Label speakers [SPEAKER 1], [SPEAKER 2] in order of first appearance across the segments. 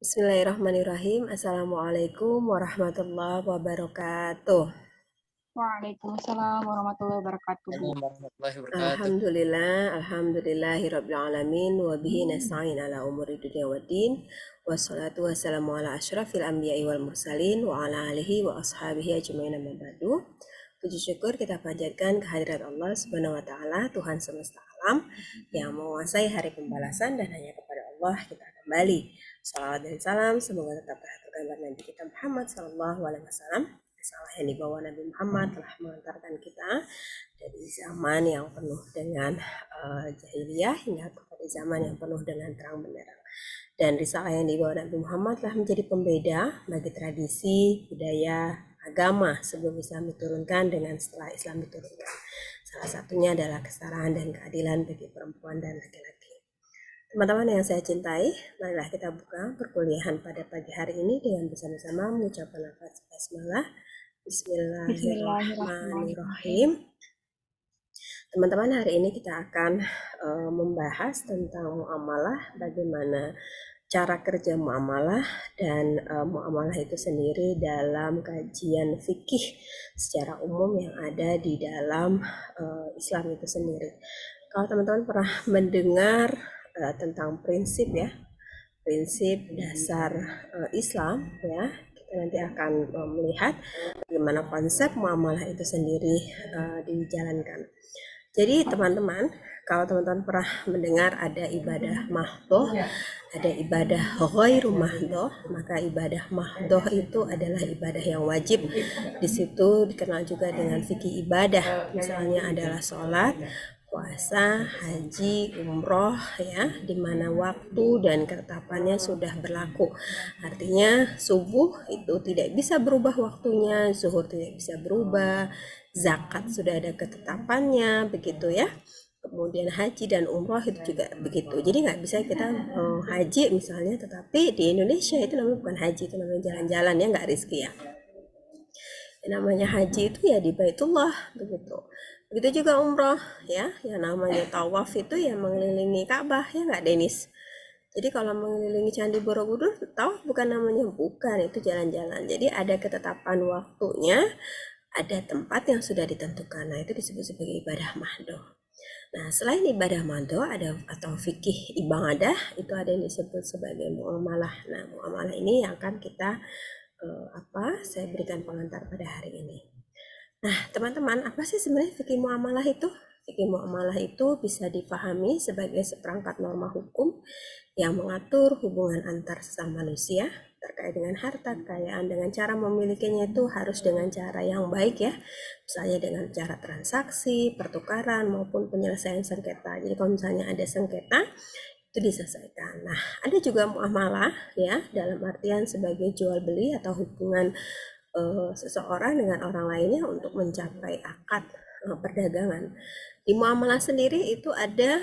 [SPEAKER 1] Bismillahirrahmanirrahim. Assalamualaikum warahmatullahi wabarakatuh.
[SPEAKER 2] Waalaikumsalam warahmatullahi wabarakatuh, Bu.
[SPEAKER 3] Assalamualaikum warahmatullahi wabarakatuh.
[SPEAKER 1] Alhamdulillahirabbil alamin wa bihi nasta'in ala umuri dunya waddin. Wassalatu wassalamu ala asyrafil anbiya'i wal mursalin wa ala alihi wa ashabihi ajmain amma ba'du. Puji syukur kita panjatkan kehadirat Allah Subhanahu wa taala, Tuhan semesta alam yang menguasai hari pembalasan, dan hanya kepada Allah kita kembali. Salawat dan salam semoga tetap terhaturkan pada Nabi kita Muhammad sallallahu alaihi wasallam. Salah yang dibawa Nabi Muhammad telah mengantarkan kita dari zaman yang penuh dengan jahiliyah hingga kepada zaman yang penuh dengan terang benderang. Dan risalah yang dibawa Nabi Muhammad telah menjadi pembeda bagi tradisi, budaya, agama sebelum Islam diturunkan dengan setelah Islam diturunkan. Salah satunya adalah kesetaraan dan keadilan bagi perempuan dan laki-laki. Teman-teman yang saya cintai, marilah kita buka perkuliahan pada pagi hari ini dengan bersama-sama mengucapkan lafaz basmalah. Bismillahirrahmanirrahim. Teman-teman, hari ini kita akan membahas tentang muamalah, bagaimana cara kerja muamalah dan muamalah itu sendiri dalam kajian fikih secara umum yang ada di dalam Islam itu sendiri. Kalau teman-teman pernah mendengar tentang prinsip ya, prinsip dasar Islam ya, nanti akan melihat bagaimana konsep muamalah itu sendiri dijalankan. Jadi teman-teman, kalau teman-teman pernah mendengar ada ibadah mahdoh, ada ibadah ghairu mahdoh, maka ibadah mahdoh itu adalah ibadah yang wajib. Di situ dikenal juga dengan fikih ibadah, misalnya adalah sholat, puasa, haji, umroh ya, di mana waktu dan ketetapannya sudah berlaku. Artinya subuh itu tidak bisa berubah waktunya, zuhur tidak bisa berubah, zakat sudah ada ketetapannya, begitu ya. Kemudian haji dan umroh itu juga begitu. Jadi nggak bisa kita haji misalnya, tetapi di Indonesia itu namanya bukan haji, itu namanya jalan-jalan ya, nggak rezeki ya. Yang namanya haji itu ya di Baitullah begitu. Begitu juga umroh ya, yang namanya tawaf itu ya mengelilingi Ka'bah ya nggak Denis. Jadi kalau mengelilingi Candi Borobudur, tawaf bukan namanya, bukan, itu jalan-jalan. Jadi ada ketetapan waktunya, ada tempat yang sudah ditentukan. Nah itu disebut sebagai ibadah mahdoh. Nah selain ibadah mahdoh ada atau fikih ibadah, itu ada yang disebut sebagai muamalah. Nah muamalah ini yang akan kita saya berikan pengantar pada hari ini. Nah, teman-teman, apa sih sebenarnya fikih muamalah itu? Fikih muamalah itu bisa dipahami sebagai seperangkat norma hukum yang mengatur hubungan antar sesama manusia terkait dengan harta kekayaan, dengan cara memilikinya itu harus dengan cara yang baik ya. Misalnya dengan cara transaksi, pertukaran maupun penyelesaian sengketa. Jadi kalau misalnya ada sengketa itu diselesaikan. Nah, ada juga muamalah ya, dalam artian sebagai jual beli atau hubungan seseorang dengan orang lainnya untuk mencapai akad perdagangan. Di muamalah sendiri itu ada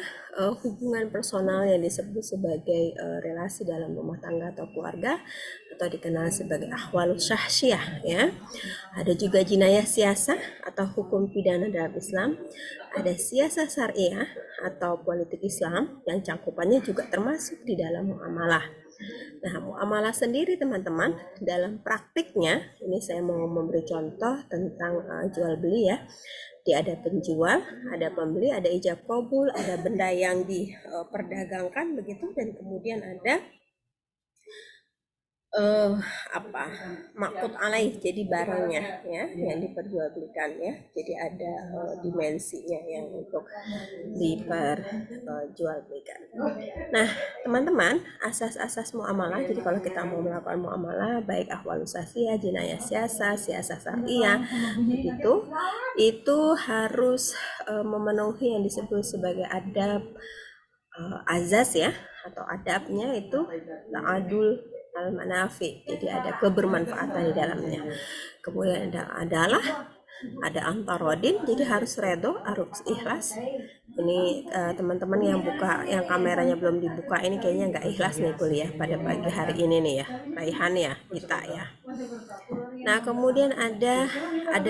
[SPEAKER 1] hubungan personal yang disebut sebagai relasi dalam rumah tangga atau keluarga, atau dikenal sebagai ahwalus syahsyah ya. Ada juga jinayah siasah atau hukum pidana dalam Islam. Ada siasah syariah atau politik Islam yang cakupannya juga termasuk di dalam muamalah. Nah, muamalah sendiri teman-teman, dalam praktiknya, ini saya mau memberi contoh tentang jual beli ya. Dia ada penjual, ada pembeli, ada ijab kabul, ada benda yang diperdagangkan begitu, dan kemudian ada makut alaih, jadi barangnya ya yang diperjualbelikan ya. Jadi ada dimensinya yang untuk diperjualbelikan. Nah, teman-teman, asas-asas muamalah. Jadi kalau kita mau melakukan muamalah, baik ahwalus syahsyah, jinayah siasah, siasah syariah, begitu, itu harus memenuhi yang disebut sebagai adab azaz ya, atau adabnya itu ta'adul al-manafi, jadi ada kebermanfaatan di dalamnya. Kemudian ada antarodin, jadi harus redo, harus ikhlas. Ini teman-teman yang kameranya belum dibuka ini kayaknya nggak ikhlas nih kuliah pada pagi hari ini nih ya, Raihan ya, kita ya. Nah, kemudian ada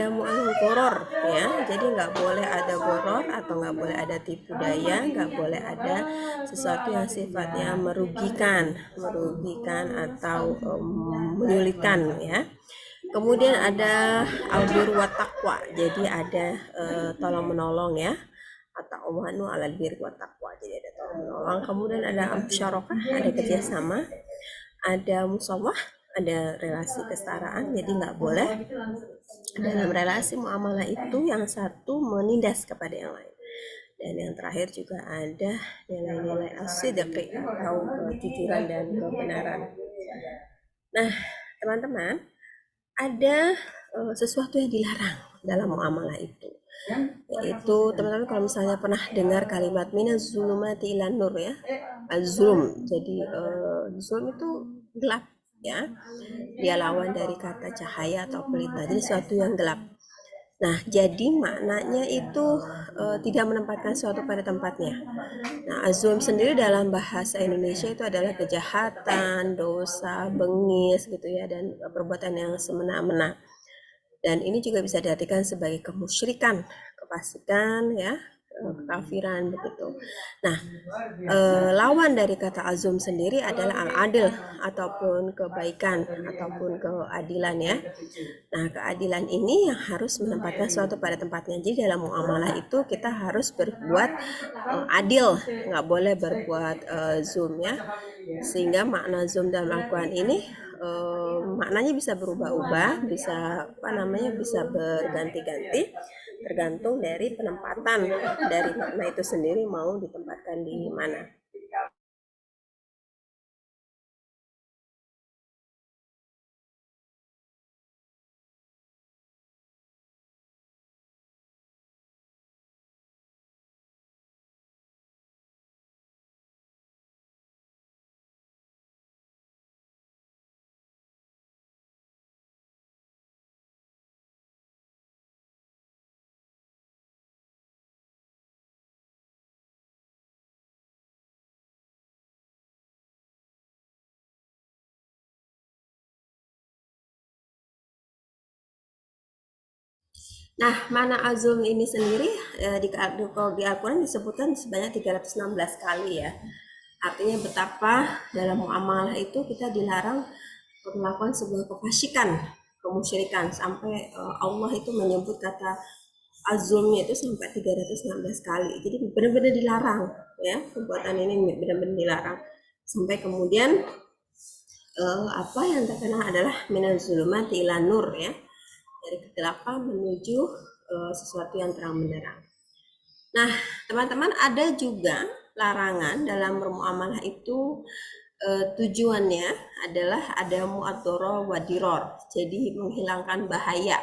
[SPEAKER 1] mu'anul goror ya. Jadi nggak boleh ada goror atau nggak boleh ada tipu daya, nggak boleh ada sesuatu yang sifatnya merugikan atau menyulitkan ya. Kemudian ada albir wa taqwa. Jadi ada tolong menolong ya, atau wanu alal birri wa taqwa. Jadi ada tolong menolong. Kemudian ada musyarakah, ada kerjasama, ada musawah, ada relasi kesetaraan. Jadi nggak boleh dalam relasi muamalah itu yang satu menindas kepada yang lain. Dan yang terakhir juga ada nilai-nilai as-sidqi atau kejujuran dan kebenaran. Nah, teman-teman, ada sesuatu yang dilarang dalam muamalah itu, yaitu teman-teman kalau misalnya pernah dengar kalimat minaz zulumati ilan nur ya, az-zulm. Jadi zulm itu gelap ya, dia lawan dari kata cahaya atau pelita, jadi sesuatu yang gelap. Nah, jadi maknanya itu tidak menempatkan sesuatu pada tempatnya. Nah, azum sendiri dalam bahasa Indonesia itu adalah kejahatan, dosa, bengis gitu ya, dan perbuatan yang semena-mena. Dan ini juga bisa diartikan sebagai kemusyrikan, kefasikan ya, kekafiran begitu. Nah, lawan dari kata azum sendiri adalah al-adil ataupun kebaikan ataupun keadilan ya. Nah, keadilan ini yang harus menempatkan suatu pada tempatnya. Jadi dalam muamalah itu kita harus berbuat adil, nggak boleh berbuat zoom ya. Sehingga makna zoom dalam Al-Quran ini maknanya bisa berubah-ubah, bisa bisa berganti-ganti tergantung dari penempatan dari makna itu sendiri mau ditempatkan di mana. Nah, mana azum ini sendiri kalau di Al-Quran disebutkan sebanyak 316 kali ya. Artinya betapa dalam muamalah itu kita dilarang melakukan sebuah kefasikan, kemusyrikan, sampai Allah itu menyebut kata azumnya itu sampai 316 kali. Jadi benar-benar dilarang ya, perbuatan ini benar-benar dilarang. Sampai kemudian apa yang terkena adalah minaz zulumati ila nur ya, dari kegelapan menuju sesuatu yang terang benderang. Nah, teman-teman, ada juga larangan dalam bermuamalah itu tujuannya adalah ada mu'adzara wa diror. Jadi menghilangkan bahaya.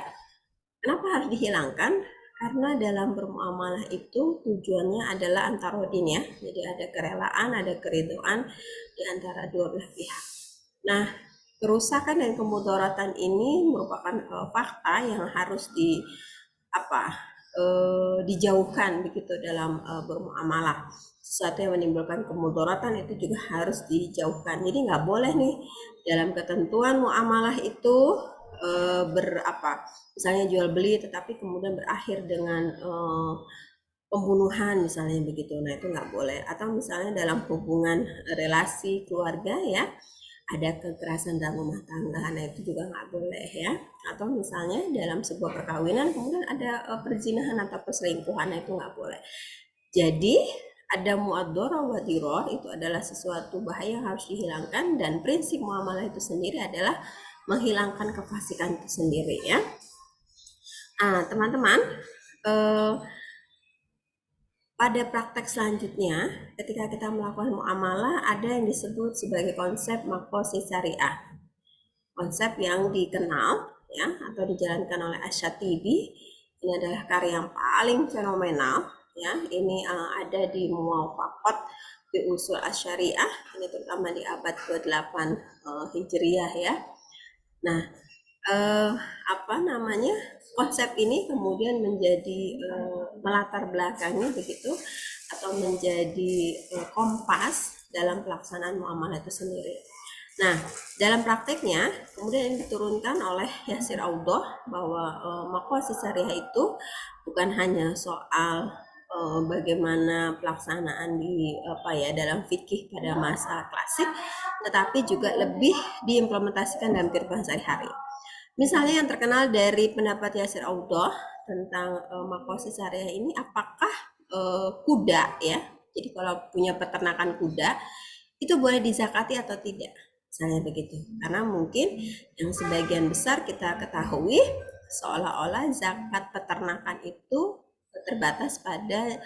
[SPEAKER 1] Kenapa harus dihilangkan? Karena dalam bermuamalah itu tujuannya adalah antarodin ya. Jadi ada kerelaan, ada keridhaan di antara dua belah pihak. Nah, kerusakan dan kemudaratan ini merupakan fakta yang harus dijauhkan begitu dalam bermuamalah. Sesuatu yang menimbulkan kemudaratan itu juga harus dijauhkan. Jadi nggak boleh nih dalam ketentuan muamalah itu misalnya jual beli tetapi kemudian berakhir dengan pembunuhan misalnya begitu. Nah, itu nggak boleh. Atau misalnya dalam hubungan relasi keluarga ya, ada kekerasan dalam rumah tangga, nah itu juga nggak boleh ya. Atau misalnya dalam sebuah perkawinan kemudian ada perzinahan atau perselingkuhan, nah itu nggak boleh. Jadi ada mu'adzara wa diror, itu adalah sesuatu bahaya yang harus dihilangkan, dan prinsip muamalah itu sendiri adalah menghilangkan kefasikan itu sendiri ya. Nah, teman-teman, pada praktek selanjutnya, ketika kita melakukan muamalah, ada yang disebut sebagai konsep maqasid syariah. Konsep yang dikenal ya atau dijalankan oleh Asy-Syatibi. Ini adalah karya yang paling fenomenal ya. Ini ada di Muwafaqat fi Usul Asy-Syariah, ini terutama di abad ke-8 Hijriah ya. Nah, konsep ini kemudian menjadi melatar belakangnya begitu, atau menjadi kompas dalam pelaksanaan muamalah itu sendiri. Nah, dalam prakteknya kemudian ini diturunkan oleh Yasir Audoh bahwa makosid syariah itu bukan hanya soal bagaimana pelaksanaan di apa ya dalam fikih pada masa klasik, tetapi juga lebih diimplementasikan dalam kehidupan sehari-hari. Misalnya yang terkenal dari pendapat Yasir Audoh tentang makosid syariah ini, apakah kuda ya, jadi kalau punya peternakan kuda itu boleh dizakati atau tidak, misalnya begitu. Karena mungkin yang sebagian besar kita ketahui seolah-olah zakat peternakan itu terbatas pada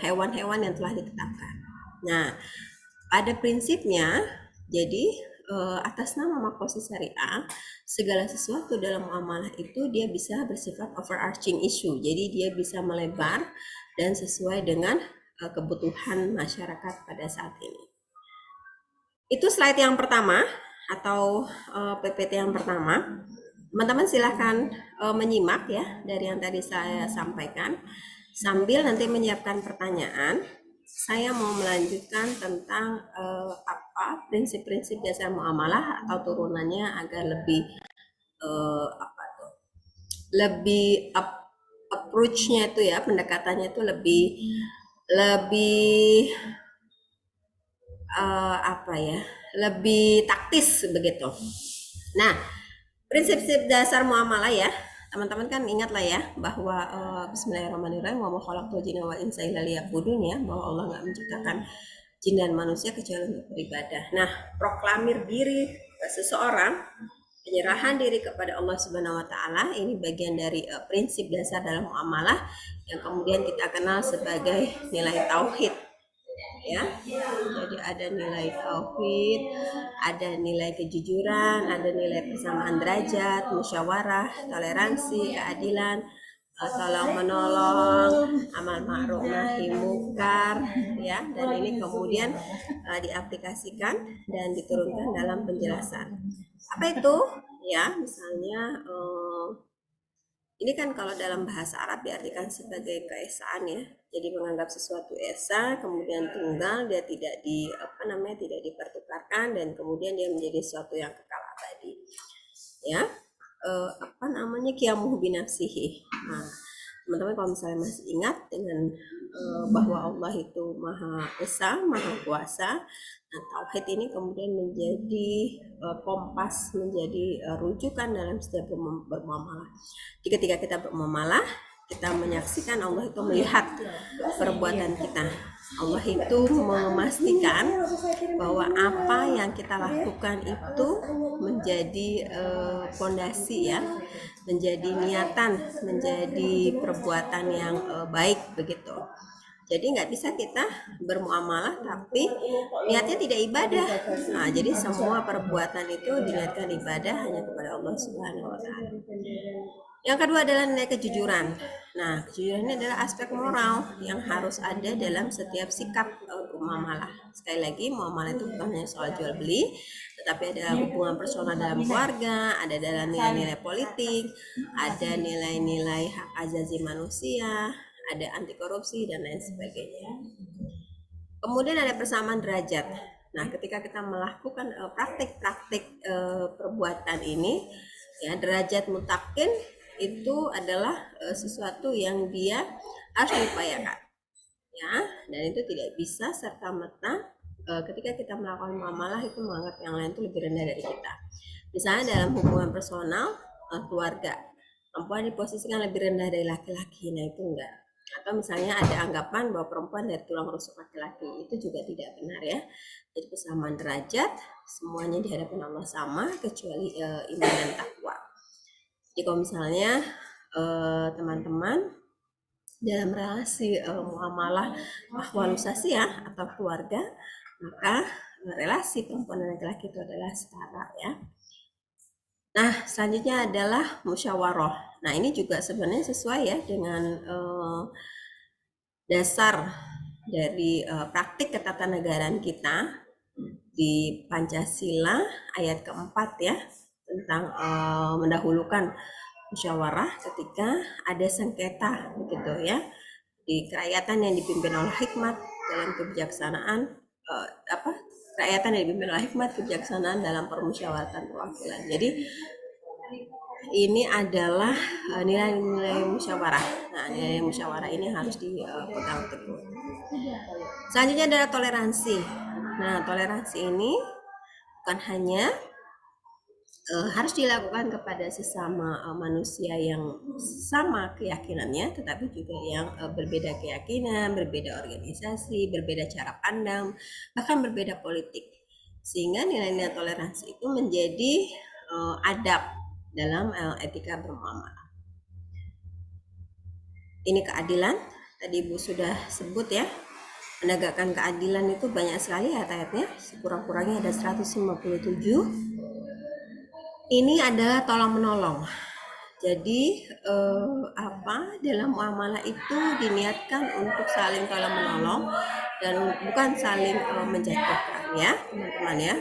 [SPEAKER 1] hewan-hewan yang telah ditetapkan. Nah, pada prinsipnya, jadi atas nama makosid syariah, segala sesuatu dalam muamalah itu dia bisa bersifat overarching issue. Jadi dia bisa melebar dan sesuai dengan kebutuhan masyarakat pada saat ini. Itu slide yang pertama atau PPT yang pertama. Teman-teman silahkan menyimak ya dari yang tadi saya sampaikan. Sambil nanti menyiapkan pertanyaan, saya mau melanjutkan tentang apa prinsip-prinsip dasar muamalah atau turunannya agar lebih apa tuh, lebih approach-nya itu ya, pendekatannya itu lebih lebih apa ya, lebih taktis begitu. Nah, prinsip-prinsip dasar muamalah ya, teman-teman kan ingat lah ya bahwa Bismillahirrahmanirrahim, wa ma khalaqtul jinna wal insa illa liya'budun, ya, bahwa Allah nggak menciptakan jin dan manusia kecuali untuk beribadah. Nah, proklamir diri seseorang, penyerahan diri kepada Allah Subhanahu wa taala, ini bagian dari prinsip dasar dalam muamalah yang kemudian kita kenal sebagai nilai tauhid ya. Jadi ada nilai tauhid, ada nilai kejujuran, ada nilai persamaan derajat, musyawarah, toleransi, keadilan, tolong menolong, amal ma'ruf nahi mungkar ya, dan ini kemudian diaplikasikan dan diturunkan dalam penjelasan. Apa itu? Ya, misalnya ini kan kalau dalam bahasa Arab diartikan sebagai keesaan ya. Jadi menganggap sesuatu esa, kemudian tunggal, dia tidak di apa namanya, tidak dipertukarkan, dan kemudian dia menjadi sesuatu yang kekal abadi. Ya, apa namanya, qiyamuhu binafsihi. Nah, teman-teman kalau misalnya masih ingat dengan bahwa Allah itu Maha Esa, Maha Kuasa. Nah, tauhid ini kemudian menjadi kompas, menjadi rujukan dalam setiap bermuamalah. Jadi ketika kita bermuamalah, kita menyaksikan Allah itu melihat perbuatan kita. Allah itu memastikan bahwa apa yang kita lakukan itu menjadi fondasi ya, menjadi niatan, menjadi perbuatan yang baik begitu. Jadi nggak bisa kita bermuamalah tapi niatnya tidak ibadah. Nah, jadi semua perbuatan itu diniatkan ibadah hanya kepada Allah Subhanahu wa taala. Yang kedua adalah nilai kejujuran. Nah, kejujuran ini adalah aspek moral yang harus ada dalam setiap sikap muamalah. Sekali lagi, muamalah itu bukan hanya soal jual beli, tetapi ada hubungan personal dalam keluarga, ada dalam nilai-nilai politik, ada nilai-nilai hak asasi manusia, ada anti korupsi dan lain sebagainya. Kemudian ada persamaan derajat. Nah, ketika kita melakukan praktik-praktik perbuatan ini, ya, derajat mutakin itu adalah sesuatu yang dia harus diupayakan, ya, dan itu tidak bisa serta merta ketika kita melakukan muamalah itu menganggap yang lain itu lebih rendah dari kita. Misalnya dalam hubungan personal keluarga, perempuan diposisikan lebih rendah dari laki-laki, nah itu enggak. Atau misalnya ada anggapan bahwa perempuan dari tulang rusuk laki-laki, itu juga tidak benar ya. Jadi persamaan derajat, semuanya di hadapan Allah sama kecuali iman dan takwa. Jadi kalau misalnya teman-teman dalam relasi muamalah ahwalusasi ya atau keluarga, maka relasi perempuan dan laki-laki itu adalah setara ya. Nah, selanjutnya adalah musyawarah. Nah, ini juga sebenarnya sesuai ya dengan dasar dari praktik ketatanegaraan kita di Pancasila ayat keempat ya, tentang mendahulukan musyawarah ketika ada sengketa begitu ya, di kerakyatan yang dipimpin oleh hikmat dalam kebijaksanaan kerakyatan yang dipimpin oleh hikmat kebijaksanaan dalam permusyawaratan perwakilan. Jadi ini adalah nilai-nilai musyawarah. Nah, nilai musyawarah ini harus dipegang teguh. Selanjutnya adalah toleransi. Nah, toleransi ini bukan hanya harus dilakukan kepada sesama manusia yang sama keyakinannya, tetapi juga yang berbeda keyakinan, berbeda organisasi, berbeda cara pandang, bahkan berbeda politik. Sehingga nilai-nilai toleransi itu menjadi adab dalam etika bermuamalah. Ini keadilan, tadi Ibu sudah sebut ya. Menegakkan keadilan itu banyak sekali ayat-ayatnya, sekurang-kurangnya ada 157. Ini adalah tolong menolong. Jadi dalam muamalah itu diniatkan untuk saling tolong menolong dan bukan saling menjatuhkan ya, teman-teman ya.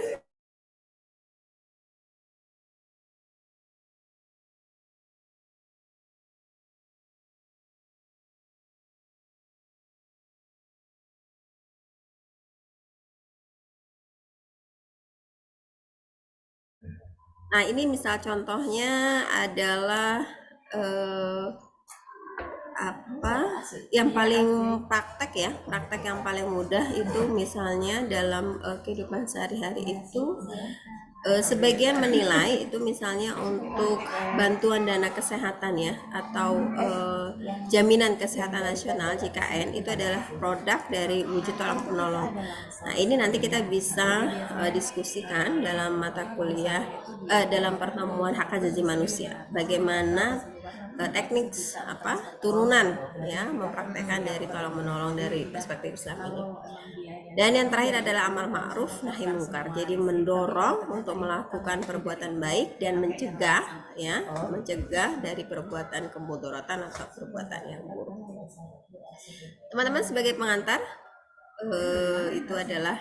[SPEAKER 1] Nah, ini misal contohnya adalah yang paling praktek ya, praktek yang paling mudah itu misalnya dalam kehidupan sehari-hari itu sebagian menilai itu misalnya untuk bantuan dana kesehatan ya, atau jaminan kesehatan nasional JKN itu adalah produk dari wujud tolong menolong. Nah, ini nanti kita bisa diskusikan dalam mata kuliah dalam pertemuan hak asasi manusia, bagaimana teknik turunan ya mempraktekkan dari tolong menolong dari perspektif Islam ini. Dan yang terakhir adalah amal ma'ruf nahi mungkar. Jadi mendorong untuk melakukan perbuatan baik dan mencegah ya, mencegah dari perbuatan kemudorotan atau perbuatan yang buruk. Teman-teman sebagai pengantar itu adalah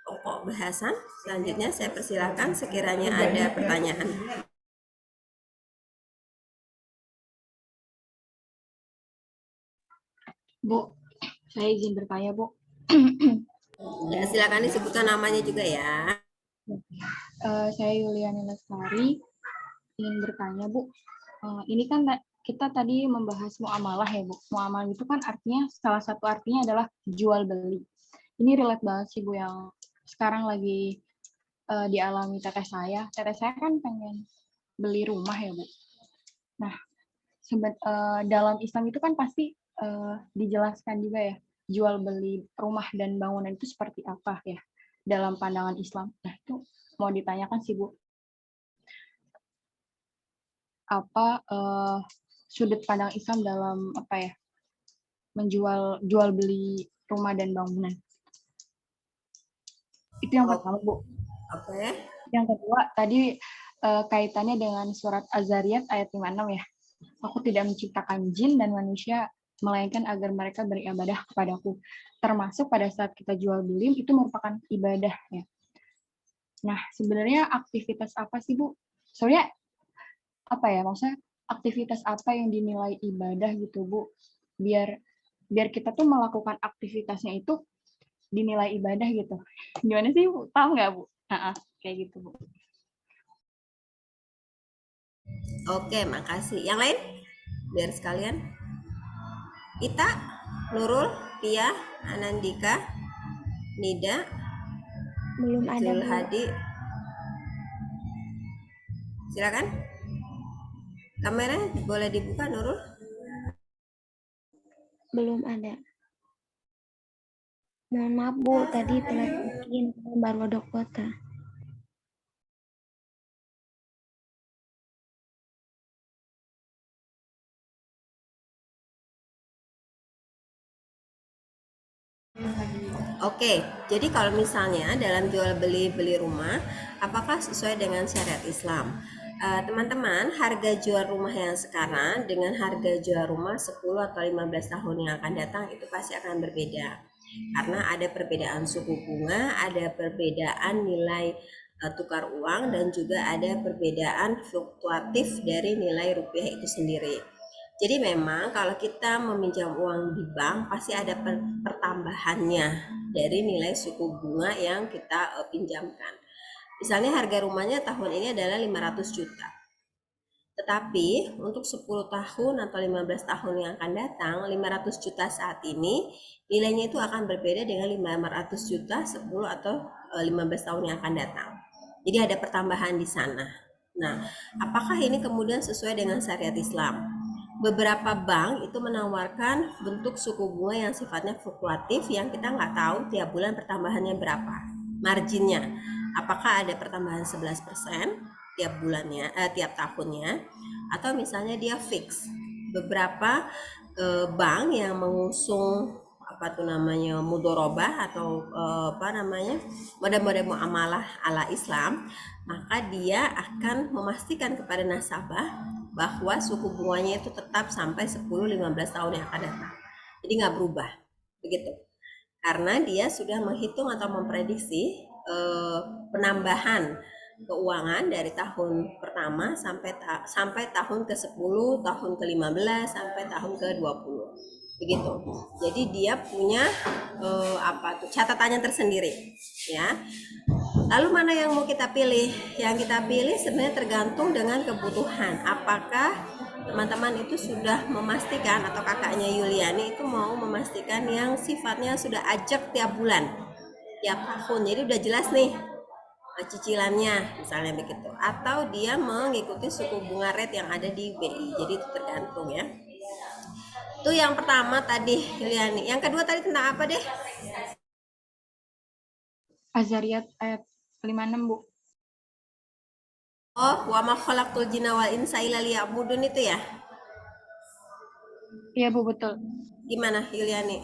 [SPEAKER 1] pokok bahasan. Selanjutnya saya persilahkan sekiranya ada pertanyaan.
[SPEAKER 2] Bu, saya izin bertanya, Bu.
[SPEAKER 1] Ya, silakan disebutkan namanya juga ya.
[SPEAKER 2] Saya Yuliani Lestari, ingin bertanya, Bu. Ini kan kita tadi membahas muamalah ya, Bu. Muamalah itu kan artinya, salah satu artinya adalah jual beli. Ini relate banget sih, Bu, yang sekarang lagi dialami teteh saya. Teteh saya kan pengen beli rumah ya, Bu. Nah, dalam Islam itu kan pasti dijelaskan juga ya, jual beli rumah dan bangunan itu seperti apa ya dalam pandangan Islam. Nah, itu mau ditanyakan sih, Bu. Apa sudut pandang Islam dalam jual beli rumah dan bangunan? Itu yang pertama, Bu.
[SPEAKER 1] Oke.
[SPEAKER 2] Yang kedua, tadi kaitannya dengan surat Az-Zariyat ayat 56 ya. Aku tidak menciptakan jin dan manusia melainkan agar mereka beribadah kepadaku. Termasuk pada saat kita jual beli itu merupakan ibadah ya. Nah, sebenarnya aktivitas apa sih, Bu? Soalnya maksudnya aktivitas apa yang dinilai ibadah gitu, Bu? Biar kita tuh melakukan aktivitasnya itu dinilai ibadah gitu. Gimana sih, Bu? Tahu nggak, Bu? Kayak gitu, Bu.
[SPEAKER 1] Oke, makasih. Yang lain? Biar sekalian. Ita, Nurul, Tia, Anandika, Nida,
[SPEAKER 3] belum ada, Bu.
[SPEAKER 1] Hadi. Silakan. Kamera boleh dibuka, Nurul?
[SPEAKER 3] Belum ada. Mohon maaf, Bu, tadi telat bikin baru ada kuota.
[SPEAKER 1] Oke, jadi kalau misalnya dalam jual beli rumah, apakah sesuai dengan syariat Islam? Teman-teman, harga jual rumah yang sekarang dengan harga jual rumah 10 atau 15 tahun yang akan datang itu pasti akan berbeda. Karena ada perbedaan suku bunga, ada perbedaan nilai tukar uang, dan juga ada perbedaan fluktuatif dari nilai rupiah itu sendiri. Jadi memang kalau kita meminjam uang di bank pasti ada pertambahannya dari nilai suku bunga yang kita pinjamkan. Misalnya harga rumahnya tahun ini adalah 500 juta. Tetapi untuk 10 tahun atau 15 tahun yang akan datang, 500 juta saat ini nilainya itu akan berbeda dengan 500 juta 10 atau 15 tahun yang akan datang. Jadi ada pertambahan di sana. Nah, apakah ini kemudian sesuai dengan syariat Islam? Beberapa bank itu menawarkan bentuk suku bunga yang sifatnya fluktuatif yang kita nggak tahu tiap bulan pertambahannya berapa. Marginnya, apakah ada pertambahan 11% tiap bulannya, tiap tahunnya, atau misalnya dia fix. Beberapa bank yang mengusung apa tuh namanya mudorobah atau apa namanya mode-mode muamalah ala Islam, maka dia akan memastikan kepada nasabah bahwa suku bunganya itu tetap sampai 10-15 tahun yang akan datang. Jadi nggak berubah, begitu. Karena dia sudah menghitung atau memprediksi penambahan keuangan dari tahun pertama sampai tahun ke-10, tahun ke-15 sampai tahun ke-20. Begitu. Jadi dia punya apa tuh catatannya tersendiri, ya. Lalu mana yang mau kita pilih? Yang kita pilih sebenarnya tergantung dengan kebutuhan. Apakah teman-teman itu sudah memastikan atau kakaknya Yuliani itu mau memastikan yang sifatnya sudah ajak tiap bulan, tiap tahun. Jadi udah jelas nih cicilannya misalnya begitu. Atau dia mengikuti suku bunga rate yang ada di BI. Jadi itu tergantung ya. Itu yang pertama tadi Yuliani. Yang kedua tadi tentang apa deh?
[SPEAKER 2] Azariyat ayat 56, Bu.
[SPEAKER 1] Oh, wa ma khalaqtul jinna wal insa illa liya'budun itu ya?
[SPEAKER 2] Iya, Bu, betul.
[SPEAKER 1] Gimana Yuliani?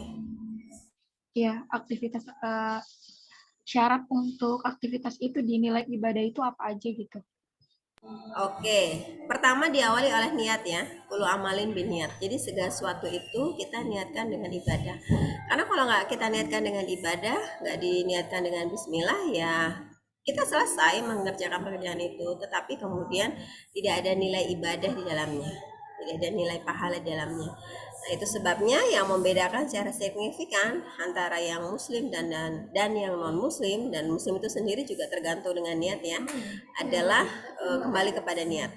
[SPEAKER 2] Iya, aktivitas syarat untuk aktivitas itu dinilai ibadah itu apa aja gitu.
[SPEAKER 1] Oke, pertama diawali oleh niat ya, kulu amalin bin niat. Jadi segala sesuatu itu kita niatkan dengan ibadah. Karena kalau nggak kita niatkan dengan ibadah, nggak diniatkan dengan Bismillah ya, kita selesai mengerjakan pekerjaan itu. Tetapi kemudian tidak ada nilai ibadah di dalamnya, tidak ada nilai pahala di dalamnya. Nah, itu sebabnya yang membedakan secara signifikan antara yang muslim dan yang non muslim, dan muslim itu sendiri juga tergantung dengan niat ya, adalah kembali kepada niat.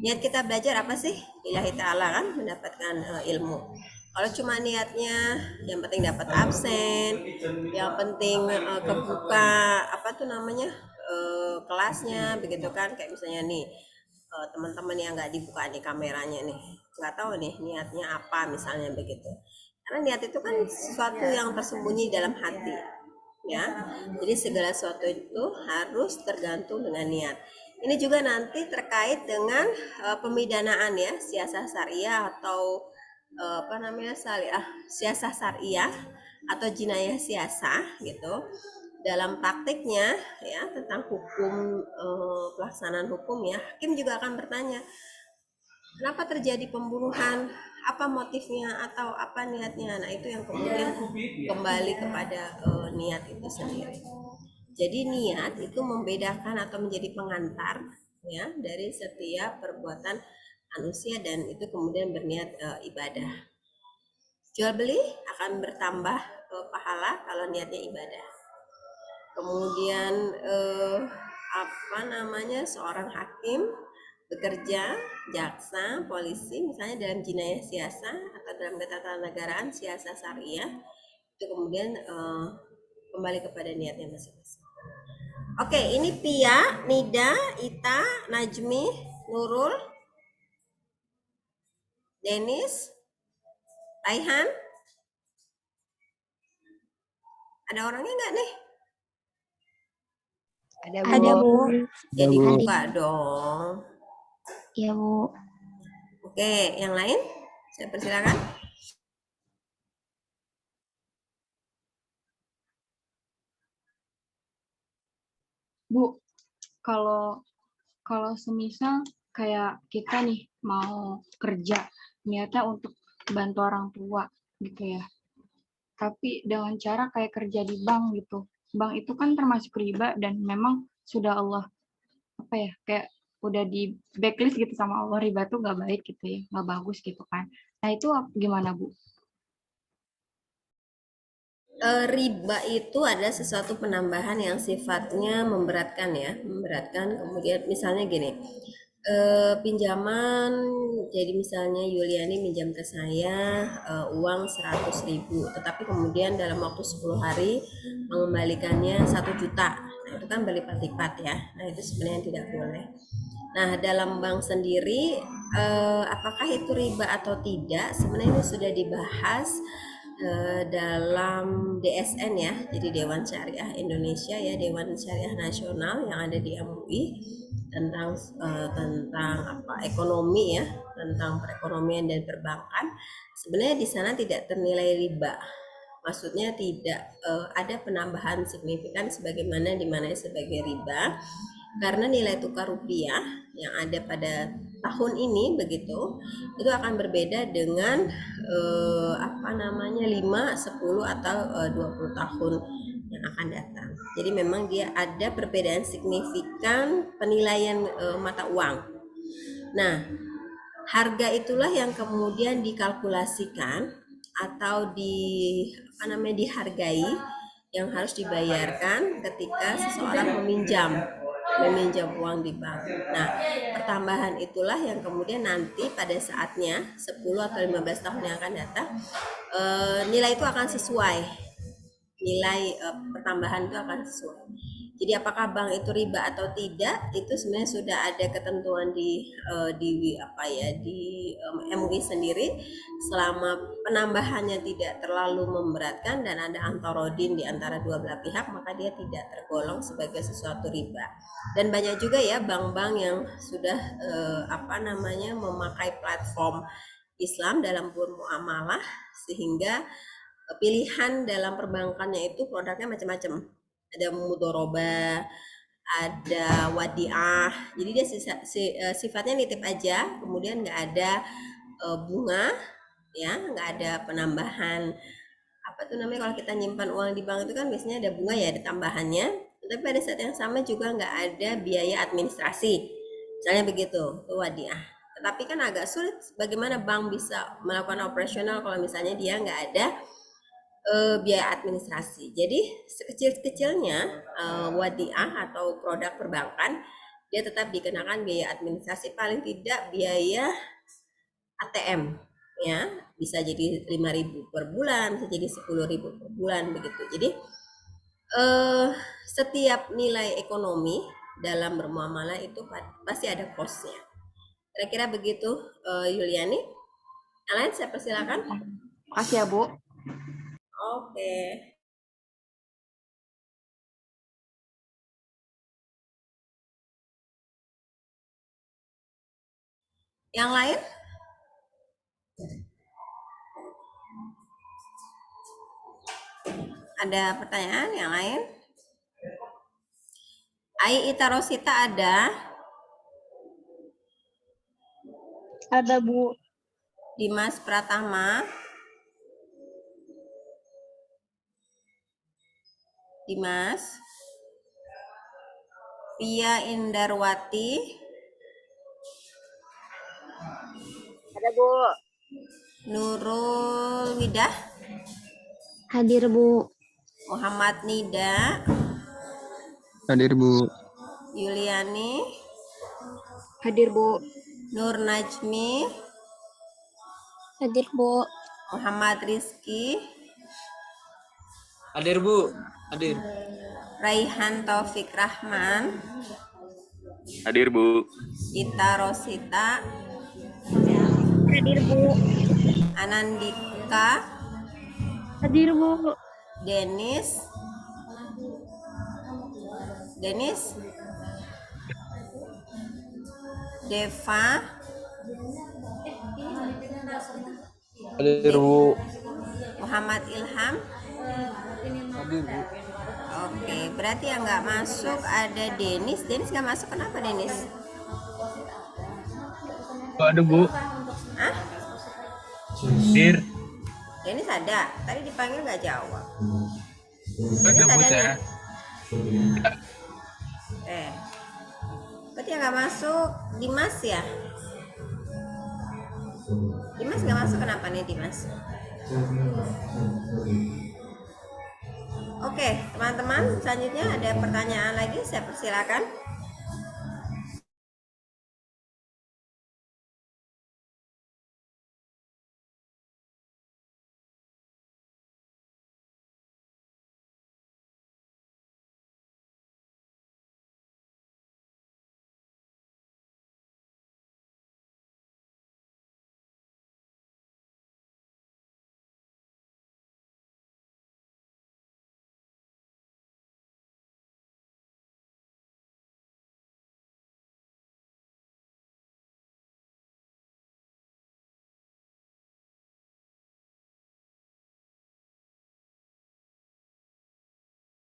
[SPEAKER 1] Niat kita belajar apa sih? Lillahi ta'ala kan, mendapatkan ilmu. Kalau cuma niatnya yang penting dapat absen, yang penting kebuka apa tuh namanya kelasnya begitu kan, kayak misalnya nih teman-teman yang nggak dibuka nih kameranya nih, nggak tahu nih niatnya apa misalnya begitu. Karena niat itu kan sesuatu yang tersembunyi dalam hati, ya. Jadi segala sesuatu itu harus tergantung dengan niat. Ini juga nanti terkait dengan pemidanaan ya, siasah syariah atau apa namanya siasah syariah atau jinayah siasah gitu. Dalam praktiknya ya tentang hukum pelaksanaan hukum ya, hakim juga akan bertanya, kenapa terjadi pembunuhan, apa motifnya atau apa niatnya. Nah itu yang kemudian kembali kepada niat itu sendiri. Jadi niat itu membedakan atau menjadi pengantar ya dari setiap perbuatan manusia, dan itu kemudian berniat ibadah. Jual beli akan bertambah pahala kalau niatnya ibadah. Kemudian apa namanya seorang hakim bekerja, jaksa, polisi misalnya dalam jinayah siasa atau dalam ketatanegaraan siasa syariah, itu kemudian kembali kepada niatnya masing-masing. Oke, ini Pia, Nida, Ita, Najmi, Nurul, Denis, Raihan. Ada orangnya nggak nih?
[SPEAKER 3] Ada, Bu.
[SPEAKER 1] Jadi
[SPEAKER 3] Bu.
[SPEAKER 1] buka dong.
[SPEAKER 3] Iya, Bu.
[SPEAKER 1] Oke, yang lain saya persilakan.
[SPEAKER 2] Bu, kalau kalau semisal kayak kita nih mau kerja, niatnya untuk bantu orang tua gitu ya. Tapi dengan cara kayak kerja di bank gitu. Bank itu kan termasuk riba dan memang sudah Allah apa ya kayak udah di backlist gitu sama Allah, riba tuh nggak baik gitu ya, nggak bagus gitu kan. Nah itu gimana Bu?
[SPEAKER 1] Riba itu adalah sesuatu penambahan yang sifatnya memberatkan ya, memberatkan. Kemudian misalnya gini, pinjaman, jadi misalnya Yuliani minjam ke saya uang 100.000, tetapi kemudian dalam waktu 10 hari mengembalikannya 1 juta. Nah, itu kan berlipat-lipat ya. Nah, itu sebenarnya tidak boleh. Nah, dalam bank sendiri, apakah itu riba atau tidak? Sebenarnya ini sudah dibahas dalam DSN ya, jadi Dewan Syariah Indonesia ya, Dewan Syariah Nasional yang ada di MUI, tentang apa ekonomi ya, tentang perekonomian dan perbankan. Sebenarnya di sana tidak ternilai riba. Maksudnya tidak ada penambahan signifikan sebagaimana dimana sebagai riba, karena nilai tukar rupiah yang ada pada tahun ini begitu itu akan berbeda dengan 5, 10 atau 20 tahun yang akan datang. Jadi memang dia ada perbedaan signifikan penilaian mata uang. Nah, harga itulah yang kemudian dikalkulasikan atau dihargai yang harus dibayarkan ketika seseorang meminjam uang di bank. Nah, pertambahan itulah yang kemudian nanti pada saatnya 10 atau 15 tahun yang akan datang nilai itu akan sesuai. Nilai pertambahan itu akan sesuai. Jadi apakah bank itu riba atau tidak itu sebenarnya sudah ada ketentuan di MUI sendiri, selama penambahannya tidak terlalu memberatkan dan ada antarodin di antara dua belah pihak maka dia tidak tergolong sebagai sesuatu riba. Dan banyak juga ya bank-bank yang sudah memakai platform Islam dalam bermuamalah sehingga pilihan dalam perbankannya itu produknya macam-macam. Ada mudoroba, ada wadiah. Jadi dia sifatnya nitip aja, kemudian nggak ada bunga, ya, nggak ada penambahan. Apa tuh namanya kalau kita nyimpan uang di bank itu kan biasanya ada bunga ya, ada tambahannya. Tapi pada saat yang sama juga nggak ada biaya administrasi. Misalnya begitu, itu wadiah. Tetapi kan agak sulit bagaimana bank bisa melakukan operasional kalau misalnya dia nggak ada biaya administrasi. Jadi sekecil-kecilnya wadiah atau produk perbankan dia tetap dikenakan biaya administrasi, paling tidak biaya ATM ya, bisa jadi 5.000 per bulan, bisa jadi 10.000 per bulan begitu. Jadi setiap nilai ekonomi dalam bermuamalah itu pasti ada cost-nya. Kira-kira begitu Yuliani. Yang lain saya persilakan.
[SPEAKER 2] Makasih ya, Bu.
[SPEAKER 1] Oke. Yang lain? Ada pertanyaan yang lain? Ai Itarosita ada?
[SPEAKER 3] Ada, Bu.
[SPEAKER 1] Dimas Pratama? Dimas? Pia Indarwati?
[SPEAKER 3] Ada, Bu.
[SPEAKER 1] Nurul Widah?
[SPEAKER 3] Hadir, Bu.
[SPEAKER 1] Muhammad Nida?
[SPEAKER 4] Hadir, Bu.
[SPEAKER 1] Yuliani?
[SPEAKER 2] Hadir, Bu.
[SPEAKER 1] Nur Najmi?
[SPEAKER 3] Hadir, Bu.
[SPEAKER 1] Muhammad Rizki?
[SPEAKER 4] Hadir, Bu. Hadir.
[SPEAKER 1] Raihan Taufik Rahman?
[SPEAKER 4] Hadir, Bu.
[SPEAKER 1] Ita Rosita?
[SPEAKER 3] Hadir, Bu.
[SPEAKER 1] Anandika?
[SPEAKER 3] Hadir, Bu.
[SPEAKER 1] Denis? Deva?
[SPEAKER 4] Hadir, Bu.
[SPEAKER 1] Muhammad Ilham?
[SPEAKER 4] Hadir, Bu.
[SPEAKER 1] Oke, berarti yang nggak masuk ada Denis. Denis nggak masuk, kenapa Denis?
[SPEAKER 4] Ada, Bu.
[SPEAKER 1] Hah?
[SPEAKER 4] Hadir.
[SPEAKER 1] Denis ada. Tadi dipanggil nggak jawab.
[SPEAKER 4] Ada, Bu, saya.
[SPEAKER 1] Berarti yang nggak masuk Dimas ya? Dimas nggak masuk, kenapa nih Dimas? Oke, teman-teman, selanjutnya ada pertanyaan lagi, saya persilakan.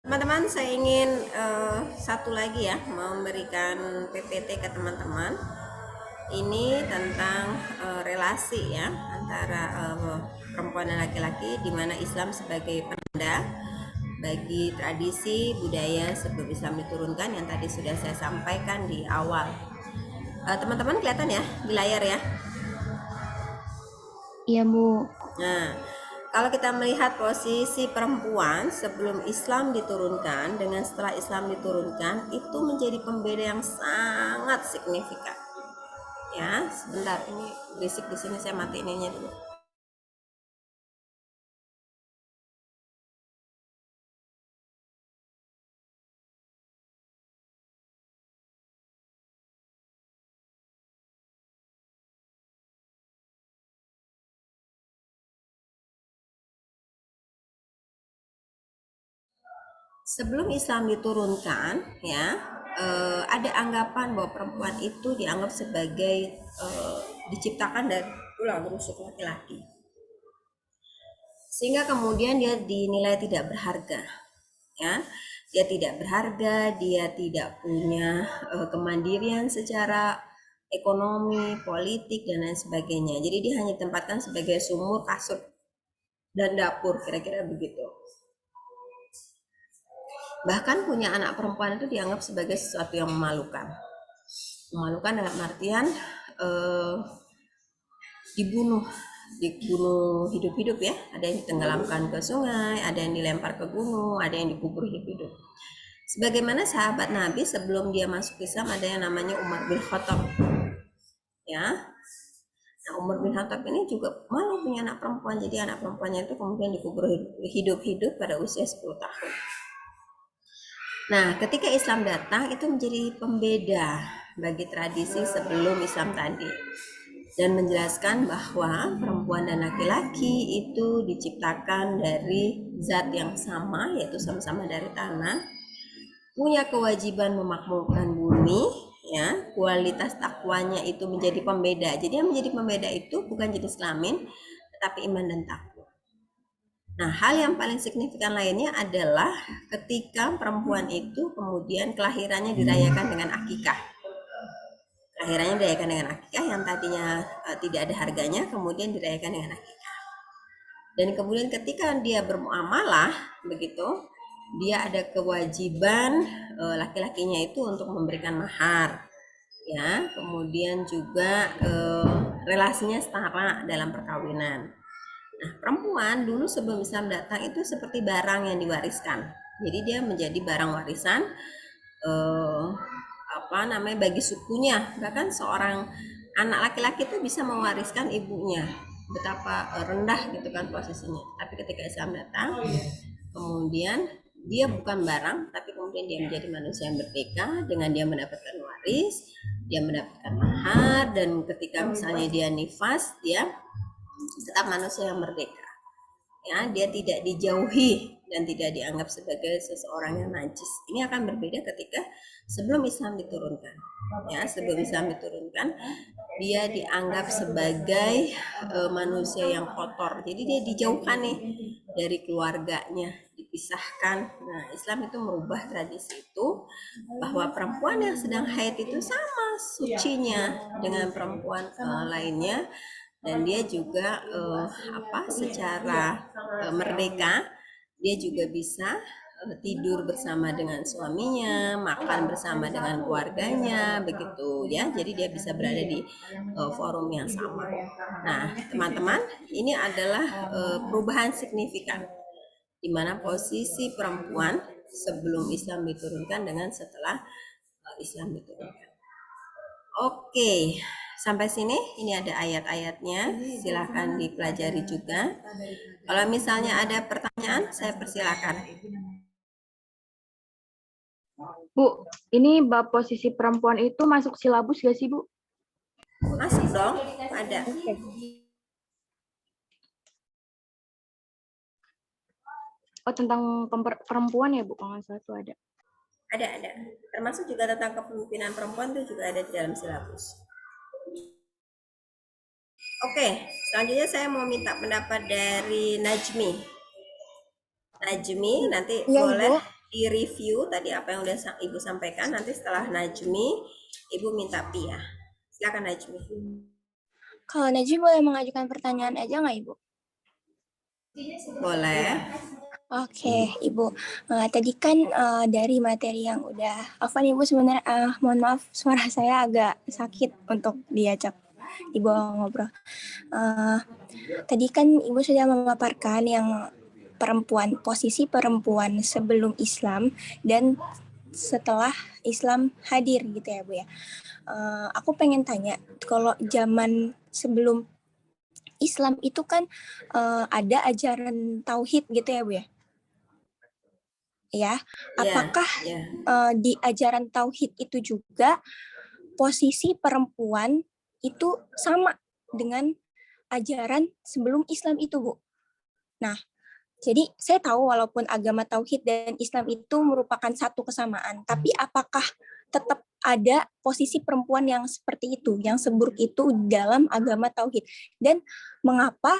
[SPEAKER 1] Teman-teman, saya ingin satu lagi ya, memberikan PPT ke teman-teman. Ini tentang relasi ya antara perempuan dan laki-laki, di mana Islam sebagai penanda bagi tradisi budaya sebelum Islam diturunkan yang tadi sudah saya sampaikan di awal. Teman-teman kelihatan ya di layar ya.
[SPEAKER 3] Iya, Bu.
[SPEAKER 1] Nah, kalau kita melihat posisi perempuan sebelum Islam diturunkan dengan setelah Islam diturunkan, itu menjadi pembeda yang sangat signifikan. Ya, sebentar, ini berisik di sini, saya matiin ininya dulu. Sebelum Islam diturunkan, ya, ada anggapan bahwa perempuan itu dianggap sebagai diciptakan dari tulang rusuk laki-laki, sehingga kemudian dia dinilai tidak berharga, ya. Dia tidak berharga, dia tidak punya kemandirian secara ekonomi, politik dan lain sebagainya. Jadi dia hanya ditempatkan sebagai sumur, kasur dan dapur, kira-kira begitu. Bahkan punya anak perempuan itu dianggap sebagai sesuatu yang memalukan. Memalukan dalam artian dibunuh hidup-hidup ya. Ada yang ditenggelamkan ke sungai, ada yang dilempar ke gunung, ada yang dikubur hidup-hidup. Sebagaimana sahabat Nabi sebelum dia masuk Islam, ada yang namanya Umar bin Khattab. Ya. Nah, Umar bin Khattab ini juga malu punya anak perempuan. Jadi anak perempuannya itu kemudian dikubur hidup-hidup pada usia 10 tahun. Nah, ketika Islam datang itu menjadi pembeda bagi tradisi sebelum Islam tadi, dan menjelaskan bahwa perempuan dan laki-laki itu diciptakan dari zat yang sama, yaitu sama-sama dari tanah, punya kewajiban memakmurkan bumi, ya, kualitas takwanya itu menjadi pembeda. Jadi yang menjadi pembeda itu bukan jenis kelamin, tetapi iman dan takwa. Nah, hal yang paling signifikan lainnya adalah ketika perempuan itu kemudian kelahirannya dirayakan dengan akikah. Kelahirannya dirayakan dengan akikah yang tadinya tidak ada harganya, kemudian dirayakan dengan akikah. Dan kemudian ketika dia bermuamalah, begitu, dia ada kewajiban laki-lakinya itu untuk memberikan mahar, ya. Kemudian juga relasinya setara dalam perkawinan. Nah, perempuan dulu sebelum Islam datang itu seperti barang yang diwariskan. Jadi dia menjadi barang warisan bagi sukunya. Bahkan seorang anak laki-laki itu bisa mewariskan ibunya. Betapa rendah gitu kan posisinya. Tapi ketika Islam datang, kemudian dia bukan barang, tapi kemudian dia menjadi manusia yang merdeka dengan dia mendapatkan waris, dia mendapatkan mahar, dan ketika misalnya dia nifas, dia tetap manusia yang merdeka. Ya, dia tidak dijauhi dan tidak dianggap sebagai seseorang yang najis. Ini akan berbeda ketika sebelum Islam diturunkan. Ya, sebelum Islam diturunkan, dia dianggap sebagai manusia yang kotor. Jadi dia dijauhkan nih dari keluarganya, dipisahkan. Nah, Islam itu merubah tradisi itu bahwa perempuan yang sedang haid itu sama sucinya dengan perempuan lainnya, dan dia juga secara merdeka, dia juga bisa tidur bersama dengan suaminya, makan bersama dengan keluarganya, begitu ya. Jadi dia bisa berada di forum yang sama. Nah, teman-teman, ini adalah perubahan signifikan di mana posisi perempuan sebelum Islam diturunkan dengan setelah Islam diturunkan. Oke, sampai sini ini ada ayat-ayatnya, silakan dipelajari juga. Kalau misalnya ada pertanyaan, saya persilakan.
[SPEAKER 2] Bu, ini bab posisi perempuan itu masuk silabus gak sih, Bu?
[SPEAKER 1] Masuk dong, ada.
[SPEAKER 2] Oh, tentang perempuan ya, Bu? Kalau nggak salah itu ada.
[SPEAKER 1] Ada. Termasuk juga tentang kepemimpinan perempuan itu juga ada di dalam silabus. Oke, selanjutnya saya mau minta pendapat dari Najmi. Najmi, nanti
[SPEAKER 3] Iya,
[SPEAKER 1] boleh
[SPEAKER 3] Ibu.
[SPEAKER 1] di-review tadi apa yang udah Ibu sampaikan. Nanti setelah Najmi, Ibu minta Pia. Silakan Najmi.
[SPEAKER 3] Kalau Najmi boleh mengajukan pertanyaan aja nggak, Ibu?
[SPEAKER 1] Boleh.
[SPEAKER 3] Oke, Ibu. Tadi kan dari materi yang udah, Afwan Ibu sebenarnya, mohon maaf suara saya agak sakit untuk diajak dibawa ngobrol. Tadi kan Ibu sudah memaparkan yang posisi perempuan sebelum Islam dan setelah Islam hadir gitu ya, Bu ya. Aku pengen tanya, kalau zaman sebelum Islam itu kan ada ajaran tauhid gitu ya, Bu ya? Ya, apakah di ajaran tauhid itu juga posisi perempuan itu sama dengan ajaran sebelum Islam itu, Bu? Nah, jadi saya tahu walaupun agama tauhid dan Islam itu merupakan satu kesamaan, tapi apakah tetap ada posisi perempuan yang seperti itu, yang seburuk itu dalam agama tauhid? Dan mengapa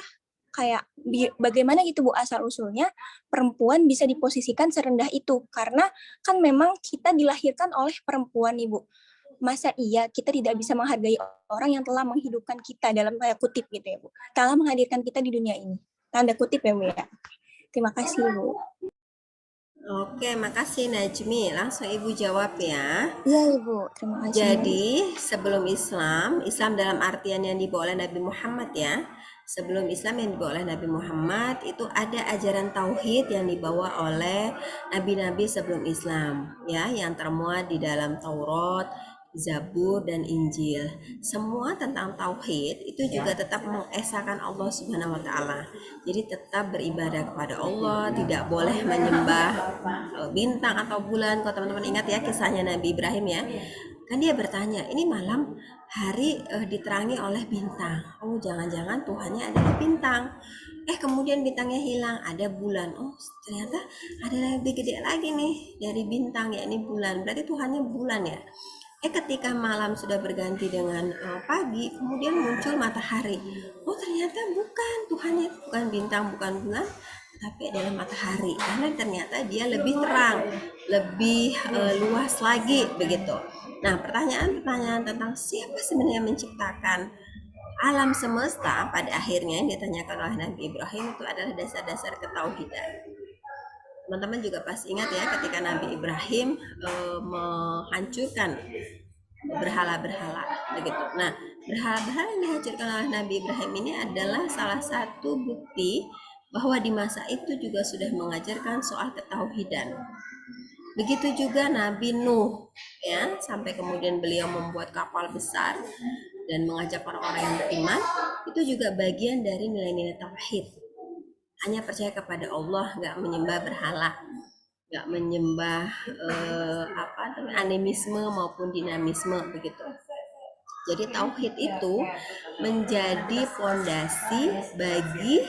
[SPEAKER 3] bagaimana gitu Bu asal usulnya perempuan bisa diposisikan serendah itu? Karena kan memang kita dilahirkan oleh perempuan, Ibu. Masa iya kita tidak bisa menghargai orang yang telah menghidupkan kita dalam tanda kutip gitu ya, Bu. Telah menghadirkan kita di dunia ini. Tanda kutip ya, Bu ya. Terima kasih, Bu.
[SPEAKER 1] Oke, makasih Najmi. Langsung Ibu jawab ya.
[SPEAKER 3] Iya, Ibu. Terima kasih.
[SPEAKER 1] Jadi, sebelum Islam dalam artian yang dibawa oleh Nabi Muhammad ya. Sebelum Islam yang dibawa oleh Nabi Muhammad itu ada ajaran tauhid yang dibawa oleh nabi-nabi sebelum Islam ya, yang termuat di dalam Taurat, Zabur dan Injil. Semua tentang tauhid itu juga tetap mengesahkan Allah Subhanahu wa taala. Jadi tetap beribadah kepada Allah, tidak boleh menyembah bintang atau bulan. Kalau teman-teman ingat ya kisahnya Nabi Ibrahim ya. Kan dia bertanya, ini malam hari diterangi oleh bintang. Oh, jangan-jangan Tuhannya adalah bintang. Kemudian bintangnya hilang, ada bulan. Oh, ternyata ada yang lebih gede lagi nih dari bintang, yakni bulan. Berarti Tuhannya bulan ya. Ketika malam sudah berganti dengan pagi, kemudian muncul matahari. Oh, ternyata bukan, Tuhannya bukan bintang, bukan bulan, tapi adalah matahari. Karena ternyata dia lebih terang, lebih luas lagi begitu. Nah, pertanyaan-pertanyaan tentang siapa sebenarnya yang menciptakan alam semesta pada akhirnya yang ditanyakan oleh Nabi Ibrahim itu adalah dasar-dasar ketauhidan. Teman-teman juga pasti ingat ya ketika Nabi Ibrahim menghancurkan berhala-berhala begitu. Nah, berhala-berhala yang dihancurkan oleh Nabi Ibrahim ini adalah salah satu bukti bahwa di masa itu juga sudah mengajarkan soal ketauhidan. Begitu juga Nabi Nuh ya, sampai kemudian beliau membuat kapal besar dan mengajak orang-orang yang beriman, itu juga bagian dari nilai-nilai tauhid. Hanya percaya kepada Allah, nggak menyembah berhala, nggak menyembah animisme maupun dinamisme begitu. Jadi tauhid itu menjadi fondasi bagi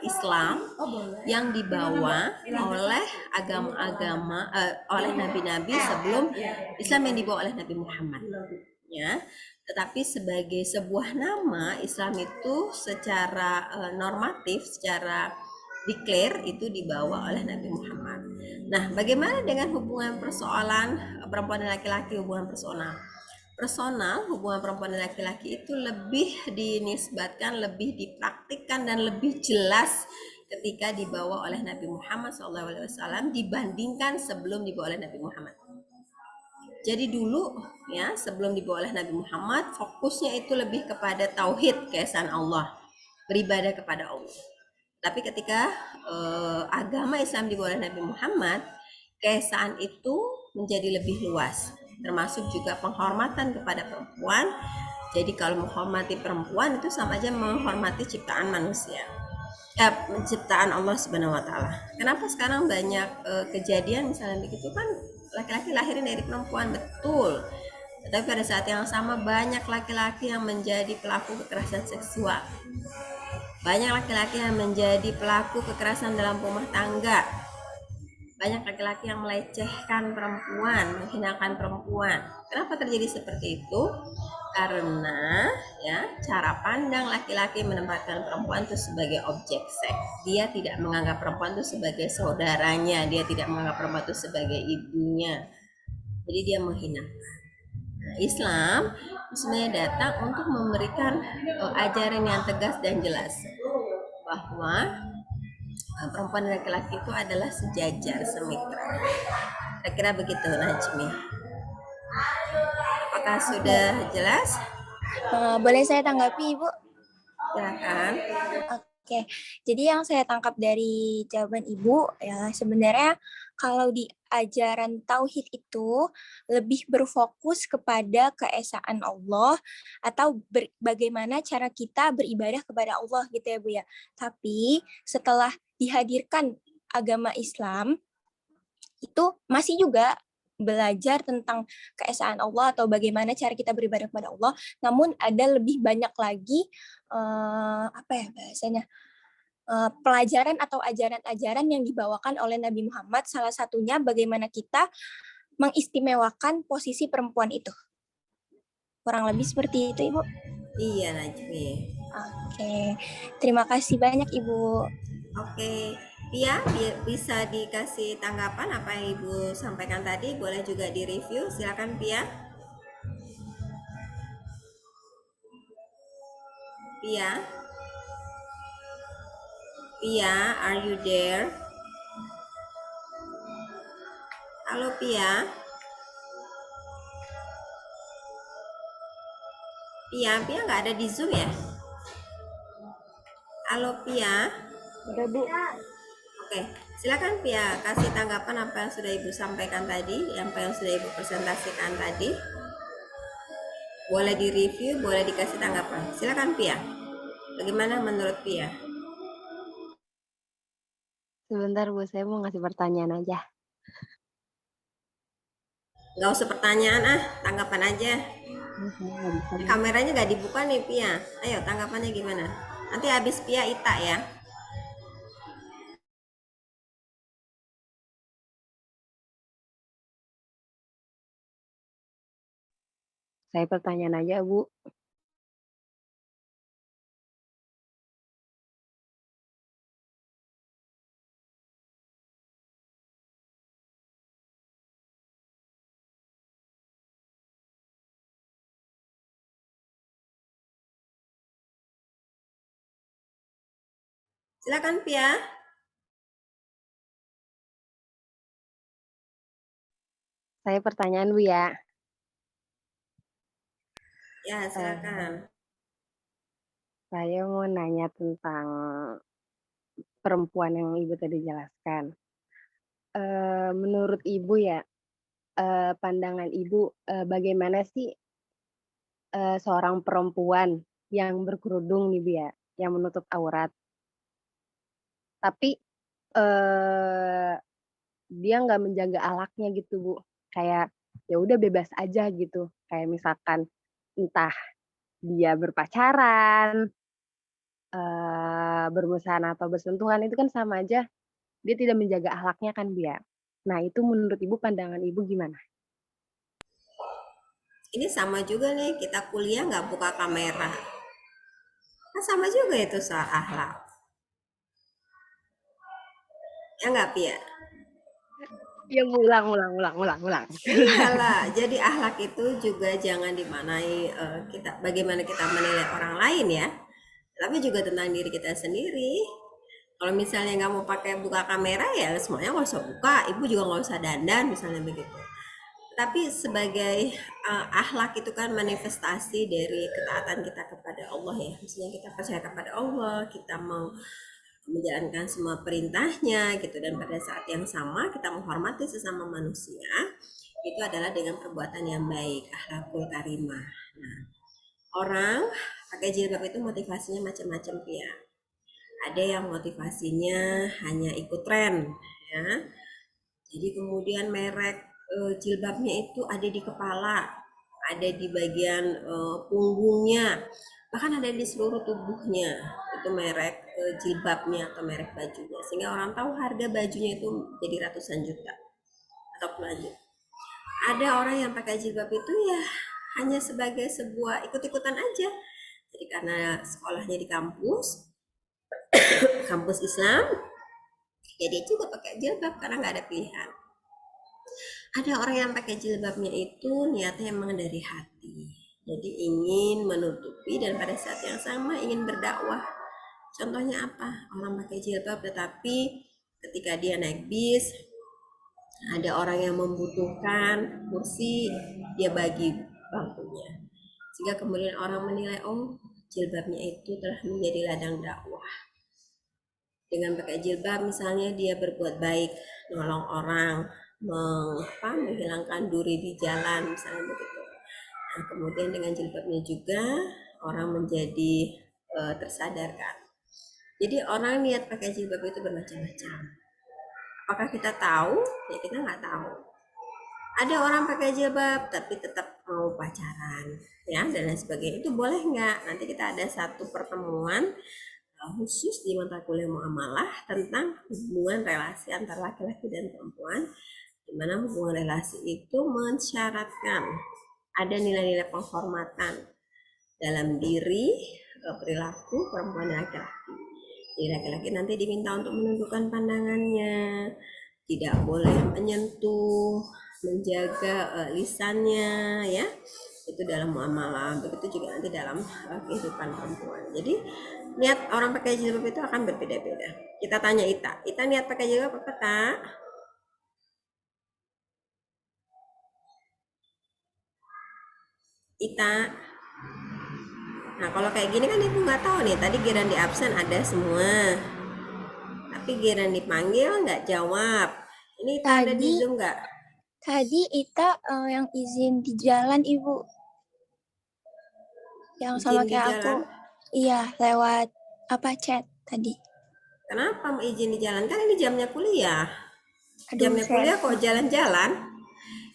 [SPEAKER 1] Islam yang dibawa oleh agama-agama oleh nabi-nabi sebelum Islam yang dibawa oleh Nabi Muhammad. Ya, tetapi sebagai sebuah nama Islam itu secara normatif, secara declare itu dibawa oleh Nabi Muhammad. Nah, bagaimana dengan hubungan persoalan perempuan dan laki-laki, hubungan personal, hubungan perempuan dan laki-laki itu lebih dinisbatkan, lebih dipraktikkan dan lebih jelas ketika dibawa oleh Nabi Muhammad SAW dibandingkan sebelum dibawa oleh Nabi Muhammad. Jadi dulu ya sebelum dibawa oleh Nabi Muhammad fokusnya itu lebih kepada tauhid, keesaan Allah, beribadah kepada Allah. Tapi ketika agama Islam dibawa oleh Nabi Muhammad, keesaan itu menjadi lebih luas, termasuk juga penghormatan kepada perempuan. Jadi kalau menghormati perempuan itu sama aja menghormati ciptaan manusia, ciptaan Allah Subhanahu Wa Taala. Kenapa sekarang banyak kejadian misalnya begitu kan, laki-laki lahirin dari perempuan, betul. Tetapi pada saat yang sama banyak laki-laki yang menjadi pelaku kekerasan seksual. Banyak laki-laki yang menjadi pelaku kekerasan dalam rumah tangga. Banyak laki-laki yang melecehkan perempuan, menghinakan perempuan. Kenapa terjadi seperti itu? Karena ya cara pandang laki-laki menempatkan perempuan itu sebagai objek seks. Dia tidak menganggap perempuan itu sebagai saudaranya, dia tidak menganggap perempuan itu sebagai ibunya. Jadi dia menghinakan. Islam sebenarnya datang untuk memberikan ajaran yang tegas dan jelas bahwa perempuan dan laki-laki itu adalah sejajar, semitra. Kira-kira begitu, Najmi. Apakah sudah jelas?
[SPEAKER 3] Boleh saya tanggapi, Ibu?
[SPEAKER 1] Silakan.
[SPEAKER 3] Oke, jadi yang saya tangkap dari jawaban Ibu ya sebenarnya kalau di ajaran tauhid itu lebih berfokus kepada keesaan Allah atau bagaimana cara kita beribadah kepada Allah gitu ya Bu ya. Tapi setelah dihadirkan agama Islam itu masih juga belajar tentang keesaan Allah atau bagaimana cara kita beribadah kepada Allah, namun ada lebih banyak lagi apa ya bahasanya, pelajaran atau ajaran-ajaran yang dibawakan oleh Nabi Muhammad, salah satunya bagaimana kita mengistimewakan posisi perempuan itu. Kurang lebih seperti itu, Ibu.
[SPEAKER 1] Iya, Najmi.
[SPEAKER 3] Oke, terima kasih banyak, Ibu.
[SPEAKER 1] Oke, Pia, bisa dikasih tanggapan apa yang Ibu sampaikan tadi? Boleh juga direview, silakan Pia. Pia, Pia, are you there? Halo Pia. Pia nggak ada di Zoom ya? Halo Pia.
[SPEAKER 2] Udah Bu.
[SPEAKER 1] Oke, silakan Pia kasih tanggapan apa yang sudah Ibu sampaikan tadi, apa yang sudah Ibu presentasikan tadi. Boleh direview, boleh dikasih tanggapan. Silakan Pia. Bagaimana menurut Pia?
[SPEAKER 5] Sebentar Bu, saya mau ngasih pertanyaan aja.
[SPEAKER 1] Nggak usah pertanyaan tanggapan aja. Kameranya nggak dibuka nih Pia. Ayo tanggapannya gimana? Nanti habis Pia Ita ya.
[SPEAKER 5] Saya pertanyaan aja Bu.
[SPEAKER 1] Silakan Pia.
[SPEAKER 5] Saya pertanyaan Bu ya.
[SPEAKER 1] Ya silakan.
[SPEAKER 5] Saya mau nanya tentang perempuan yang Ibu tadi jelaskan. Menurut Ibu ya, pandangan Ibu bagaimana sih seorang perempuan yang berkerudung nih Bu ya, yang menutup aurat. Tapi dia nggak menjaga akhlaknya gitu Bu. Kayak ya udah bebas aja gitu. Kayak misalkan entah dia berpacaran, bermesraan atau bersentuhan itu kan sama aja dia tidak menjaga akhlaknya kan Bu ya. Nah itu menurut Ibu pandangan Ibu gimana?
[SPEAKER 1] Ini sama juga nih, kita kuliah nggak buka kamera. Kan sama juga itu soal akhlak. Ya nggak Pia?
[SPEAKER 5] Ya ulang.
[SPEAKER 1] Iyalah, jadi akhlak itu juga jangan dimanai kita bagaimana kita menilai orang lain ya, tapi juga tentang diri kita sendiri. Kalau misalnya nggak mau pakai buka kamera ya semuanya nggak usah buka, ibu juga nggak usah dandan misalnya begitu. Tapi sebagai akhlak itu kan manifestasi dari ketaatan kita kepada Allah ya. Maksudnya kita percaya kepada Allah, kita mau menjalankan semua perintahnya gitu, dan pada saat yang sama kita menghormati sesama manusia, itu adalah dengan perbuatan yang baik, akhlakul karimah. Nah, orang pakai jilbab itu motivasinya macam-macam ya. Ada yang motivasinya hanya ikut tren ya. Jadi kemudian merek jilbabnya itu ada di kepala, ada di bagian punggungnya, bahkan ada di seluruh tubuhnya. Itu merek jilbabnya atau merek bajunya, sehingga orang tahu harga bajunya itu jadi ratusan juta atau puluhan juta. Ada orang yang pakai jilbab itu ya hanya sebagai sebuah ikut-ikutan aja. Jadi karena sekolahnya di kampus Islam, ya dia juga pakai jilbab karena nggak ada pilihan. Ada orang yang pakai jilbabnya itu niatnya emang dari hati, jadi ingin menutupi dan pada saat yang sama ingin berdakwah. Contohnya apa? Orang pakai jilbab tetapi ketika dia naik bis ada orang yang membutuhkan kursi, dia bagi bangkunya, sehingga kemudian orang menilai, oh jilbabnya itu telah menjadi ladang dakwah. Dengan pakai jilbab misalnya dia berbuat baik, nolong orang, menghilangkan duri di jalan misalnya begitu. Nah, kemudian dengan jilbabnya juga orang menjadi tersadarkan. Jadi orang niat pakai jilbab itu bermacam-macam. Apakah kita tahu? Ya kita nggak tahu. Ada orang pakai jilbab tapi tetap mau pacaran, ya, dan lain sebagainya. Itu boleh nggak? Nanti kita ada satu pertemuan khusus di mata kuliah muamalah tentang hubungan relasi antara laki-laki dan perempuan, di mana hubungan relasi itu mensyaratkan ada nilai-nilai penghormatan dalam diri, perilaku perempuan dan laki-laki. Jadi laki-laki nanti diminta untuk menundukkan pandangannya, tidak boleh menyentuh, menjaga lisannya, ya. Itu dalam muamalah. Begitu juga nanti dalam kehidupan perempuan. Jadi niat orang pakai jilbab itu akan berbeda-beda. Kita tanya Ita niat pakai jilbab apa tak? Ita. Nah kalau kayak gini kan ibu nggak tahu nih. Tadi giliran di absen ada semua, tapi giliran dipanggil nggak jawab. Ini Ita ada di Zoom nggak?
[SPEAKER 3] Tadi Ita yang izin di jalan Ibu. Yang sama
[SPEAKER 1] Izin di
[SPEAKER 3] kayak aku.
[SPEAKER 1] jalan?
[SPEAKER 3] Iya, lewat chat tadi.
[SPEAKER 1] Kenapa mau izin di jalan? Kan ini jamnya kuliah.
[SPEAKER 3] Aduh,
[SPEAKER 1] Jamnya kuliah kok jalan-jalan?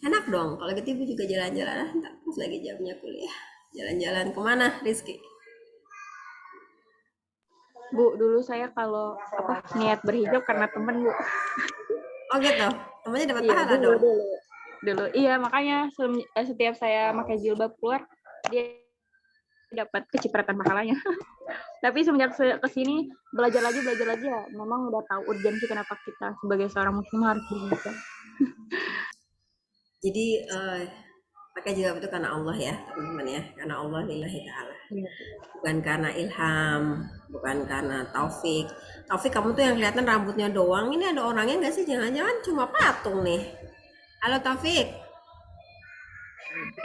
[SPEAKER 1] Enak dong, kalau gitu ibu juga jalan-jalan. Terus lagi jamnya kuliah. Jalan-jalan kemana, Rizky?
[SPEAKER 2] Bu, dulu saya kalau niat berhijab karena temen, Bu.
[SPEAKER 1] Oh gitu, temennya dapat
[SPEAKER 2] Iya,
[SPEAKER 1] pahala dong.
[SPEAKER 2] Dulu. Iya, makanya setiap saya pakai jilbab keluar, dia dapat kecipratan pahalanya. Tapi semenjak kesini belajar lagi ya, memang udah tahu urgensi kenapa kita sebagai seorang muslim harus berhijab.
[SPEAKER 1] Jadi pakai jilbab itu karena Allah ya teman-teman ya, karena Allah lillahi ta'ala, bukan karena ilham, bukan karena Taufik. Kamu tuh yang kelihatan rambutnya doang, ini ada orangnya nggak sih? Jangan-jangan cuma patung nih. Halo Taufik.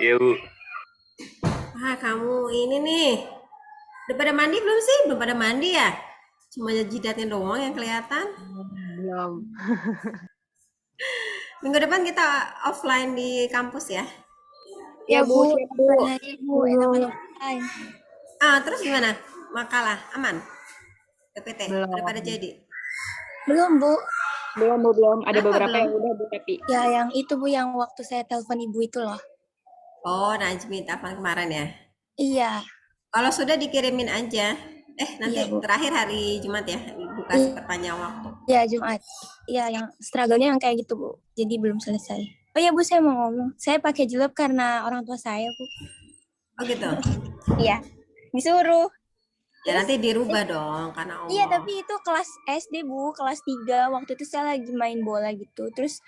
[SPEAKER 4] Iya Bu.
[SPEAKER 1] Kamu ini nih udah pada mandi belum sih? Belum pada mandi ya? Cuma jidatnya doang yang kelihatan.
[SPEAKER 5] Belum.
[SPEAKER 1] Minggu depan kita offline di kampus ya.
[SPEAKER 2] Ya Bu, siap Bu.
[SPEAKER 3] Enak-enak.
[SPEAKER 1] Terus gimana? Makalah aman? PPT
[SPEAKER 5] Belum.
[SPEAKER 1] udah pada jadi?
[SPEAKER 3] Belum, Bu.
[SPEAKER 2] Belum. Ada beberapa
[SPEAKER 1] belum?
[SPEAKER 2] yang udah Bu, tapi
[SPEAKER 3] Ya, yang itu Bu, yang waktu saya telepon Ibu itu loh.
[SPEAKER 1] Oh, Najmi telepon kemarin ya?
[SPEAKER 3] Iya.
[SPEAKER 1] Kalau sudah dikirimin aja. Nanti
[SPEAKER 3] Iya, Bu.
[SPEAKER 1] terakhir hari Jumat ya, Ibu kasih perpanjang waktu.
[SPEAKER 3] Iya, Jumat. Iya, yang struggle-nya yang kayak gitu, Bu. Jadi belum selesai. Oh iya, Bu, saya mau ngomong. Saya pakai jilbab karena orang tua saya, Bu.
[SPEAKER 1] Oh gitu?
[SPEAKER 3] Iya. Disuruh.
[SPEAKER 1] Ya nanti dirubah dong, karena Allah.
[SPEAKER 3] Iya, tapi itu kelas SD, Bu. Kelas 3. Waktu itu saya lagi main bola gitu. Terus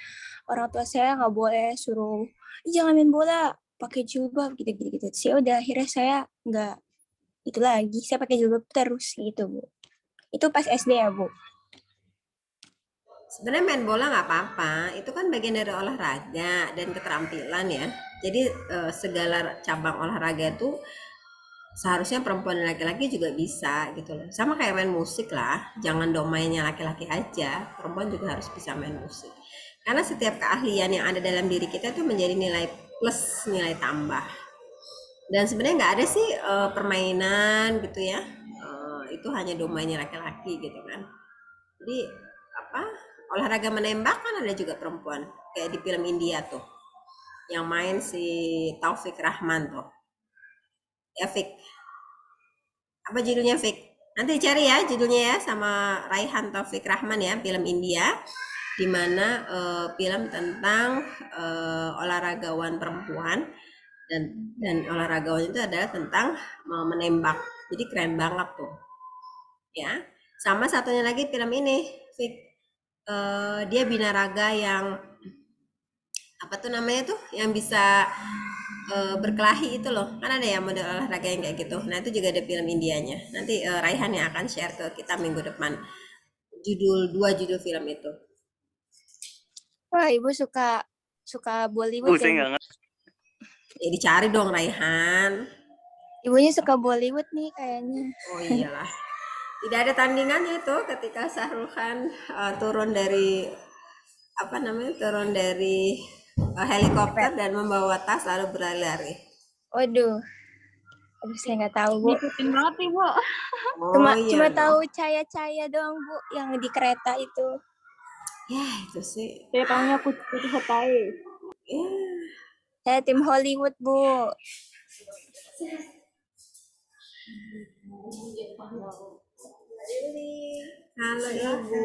[SPEAKER 3] orang tua saya nggak boleh suruh, jangan main bola, pakai jilbab gitu-gitu. Sih udah akhirnya saya nggak itu lagi. Saya pakai jilbab terus gitu, Bu. Itu pas SD ya, Bu.
[SPEAKER 1] Sebenarnya main bola nggak apa-apa, itu kan bagian dari olahraga dan keterampilan ya. Jadi segala cabang olahraga itu seharusnya perempuan dan laki-laki juga bisa gitu loh. Sama kayak main musik lah, jangan domainnya laki-laki aja, perempuan juga harus bisa main musik. Karena setiap keahlian yang ada dalam diri kita itu menjadi nilai plus, nilai tambah. Dan sebenarnya nggak ada sih permainan gitu ya, itu hanya domainnya laki-laki gitu kan. Jadi apa, olahraga menembak kan ada juga perempuan, kayak di film India tuh, yang main si Taufik Rahman tuh, ya Fik. Apa judulnya Fik? Nanti cari ya judulnya ya, sama Raihan Taufik Rahman ya, film India, di mana film tentang olahragawan perempuan, dan olahragawan itu adalah tentang menembak. Jadi keren banget tuh. Ya. Sama satunya lagi film ini, Fik. Dia binaraga yang apa tuh namanya tuh, yang bisa berkelahi itu loh, kan ada ya model olahraga yang kayak gitu. Nah itu juga ada film Indianya, nanti Raihan yang akan share ke kita minggu depan dua judul film itu.
[SPEAKER 3] Wah, Ibu suka Bollywood ya, Bu?
[SPEAKER 1] Ya dicari dong Raihan.
[SPEAKER 3] Ibunya suka Bollywood nih kayaknya.
[SPEAKER 1] Oh iyalah, tidak ada tandingannya itu ketika Shahrukh Khan turun dari helikopter dan membawa tas lalu berlari-lari.
[SPEAKER 3] Waduh, saya nggak tahu, Bu.
[SPEAKER 2] Ngikutin banget nih, Bu.
[SPEAKER 1] Oh iya
[SPEAKER 3] Cuma
[SPEAKER 1] dong.
[SPEAKER 3] tahu Cahaya doang, Bu, yang di kereta itu.
[SPEAKER 1] Ya itu sih.
[SPEAKER 2] Saya tahunya Putri Setai.
[SPEAKER 1] Ya.
[SPEAKER 3] Saya tim Hollywood, Bu.
[SPEAKER 1] Halo Ibu.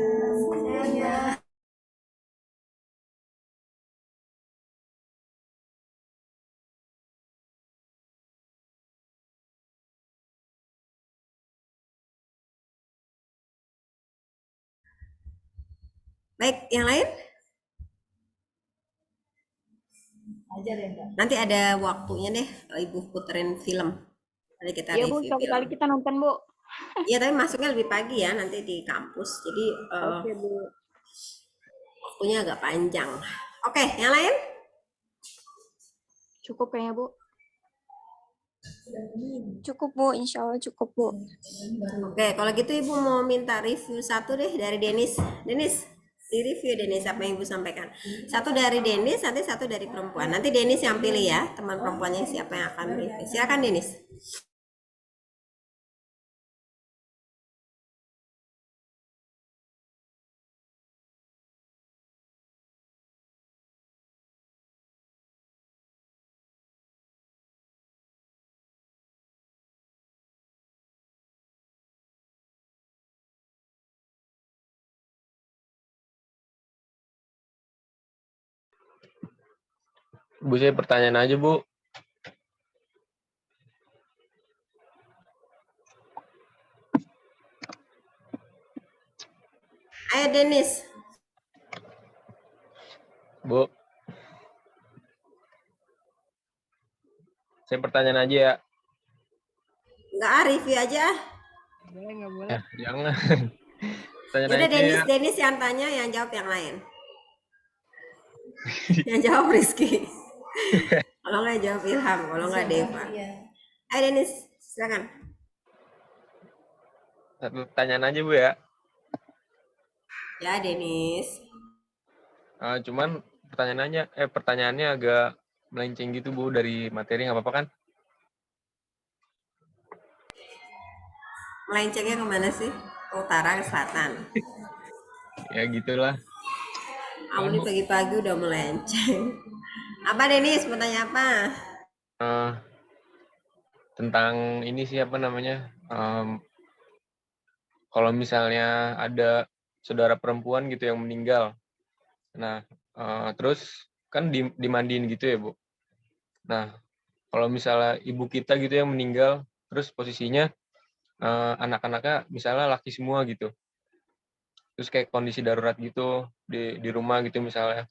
[SPEAKER 1] Baik, yang lain? Nanti ada waktunya deh, Ibu puterin film. Nanti kita
[SPEAKER 2] Iya, Bu,
[SPEAKER 1] review
[SPEAKER 2] suatu
[SPEAKER 1] film.
[SPEAKER 2] kali kita nonton, Bu.
[SPEAKER 1] Iya, tapi masuknya lebih pagi ya, nanti di kampus. Jadi
[SPEAKER 2] Oke, Bu.
[SPEAKER 1] waktunya agak panjang. Oke, yang lain?
[SPEAKER 2] Cukup kayaknya, Bu.
[SPEAKER 3] Cukup, Bu. Insya Allah cukup, Bu.
[SPEAKER 1] Oke, kalau gitu Ibu mau minta review satu deh dari Denis. Denis, di review Denis apa yang Ibu sampaikan. Satu dari Denis, nanti satu dari perempuan. Nanti Denis yang pilih ya, teman perempuannya siapa yang akan review. Silakan Denis.
[SPEAKER 4] Bu, saya pertanyaan aja, Bu.
[SPEAKER 1] Ayo Denis.
[SPEAKER 4] Bu. Saya pertanyaan aja ya.
[SPEAKER 1] Enggak, review aja.
[SPEAKER 4] Ya, jangan. Pertanyaan
[SPEAKER 1] Yaudah
[SPEAKER 4] aja
[SPEAKER 1] Denis,
[SPEAKER 4] ya.
[SPEAKER 1] Denis yang tanya, yang jawab yang lain. Yang jawab Rizky. Kalau nggak jawab Ilham, kalau nggak Deva. Ayo Denis, silakan.
[SPEAKER 4] Satu pertanyaan aja, Bu ya.
[SPEAKER 1] Ya Denis.
[SPEAKER 4] Cuman pertanyaannya agak melenceng gitu, Bu, dari materi, nggak apa-apa kan?
[SPEAKER 1] Melencengnya kemana sih? Ke utara, ke selatan.
[SPEAKER 4] Ya gitulah.
[SPEAKER 1] Kamu nih pagi-pagi udah melenceng. Apa Denis, mau tanya apa?
[SPEAKER 4] Tentang ini sih apa namanya? Kalau misalnya ada saudara perempuan gitu yang meninggal, nah terus kan dimandiin gitu ya, Bu. Nah, kalau misalnya ibu kita gitu yang meninggal, terus posisinya anak-anaknya misalnya laki semua gitu, terus kayak kondisi darurat gitu di rumah gitu misalnya,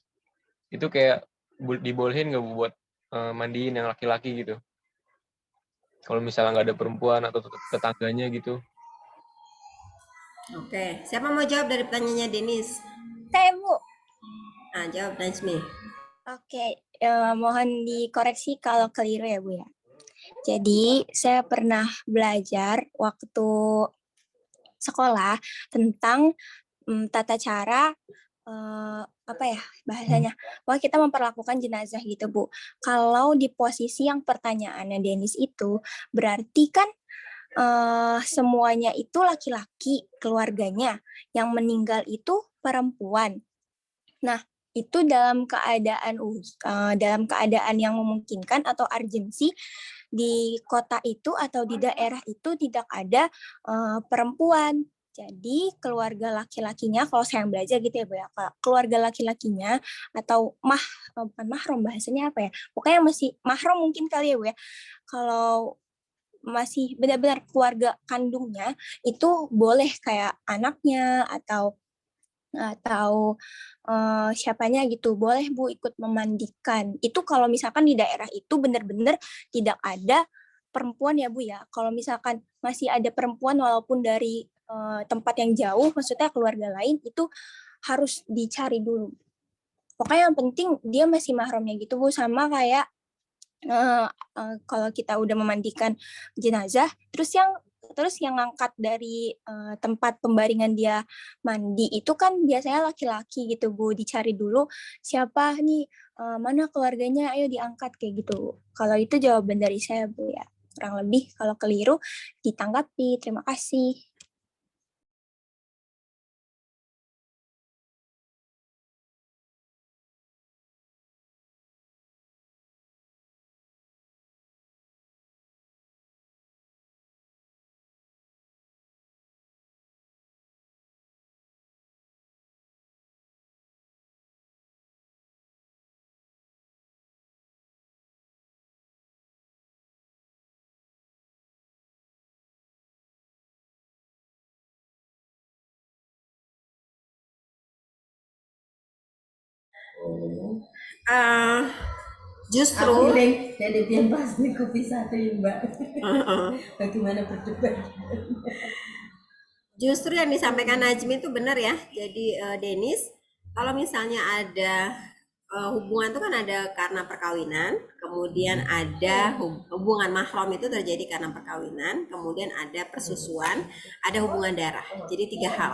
[SPEAKER 4] itu kayak dibolehin nggak, Bu, buat mandiin yang laki-laki gitu? Kalau misalnya nggak ada perempuan atau tetangganya gitu.
[SPEAKER 1] Oke, siapa mau jawab dari pertanyaannya Denis?
[SPEAKER 3] Saya, Bu.
[SPEAKER 1] Nah, jawab Najmi.
[SPEAKER 3] Oke, mohon dikoreksi kalau keliru ya, Bu ya. Jadi saya pernah belajar waktu sekolah tentang tata cara apa ya bahasanya, bahwa kita memperlakukan jenazah gitu Bu. Kalau di posisi yang pertanyaannya Denis itu, berarti kan semuanya itu laki-laki keluarganya, yang meninggal itu perempuan. Nah, itu dalam keadaan yang memungkinkan atau urgensi di kota itu atau di daerah itu tidak ada perempuan. Jadi keluarga laki-lakinya, kalau saya belajar gitu ya Bu ya, keluarga laki-lakinya atau bukan mahram bahasanya apa ya, pokoknya masih mahram mungkin kali ya Bu ya, kalau masih benar-benar keluarga kandungnya itu boleh kayak anaknya atau siapanya gitu, boleh Bu ikut memandikan. Itu kalau misalkan di daerah itu benar-benar tidak ada perempuan ya Bu ya. Kalau misalkan masih ada perempuan walaupun dari tempat yang jauh, maksudnya keluarga lain, itu harus dicari dulu. Pokoknya yang penting dia masih mahramnya gitu Bu, sama kayak kalau kita udah memandikan jenazah, terus yang ngangkat dari tempat pembaringan dia mandi itu kan biasanya laki-laki gitu Bu, dicari dulu siapa nih, mana keluarganya, ayo diangkat kayak gitu. Kalau itu jawaban dari saya Bu ya, kurang lebih. Kalau keliru ditanggapi. Terima kasih.
[SPEAKER 1] Justru
[SPEAKER 6] jadi biar pas nih kopi satu ya Mbak. Bagaimana berdebat?
[SPEAKER 1] justru yang disampaikan Najmi itu benar ya. Jadi Denis, kalau misalnya ada hubungan itu kan ada karena perkawinan, kemudian ada hubungan mahram itu terjadi karena perkawinan, kemudian ada persusuan, ada hubungan darah. Jadi 3 hal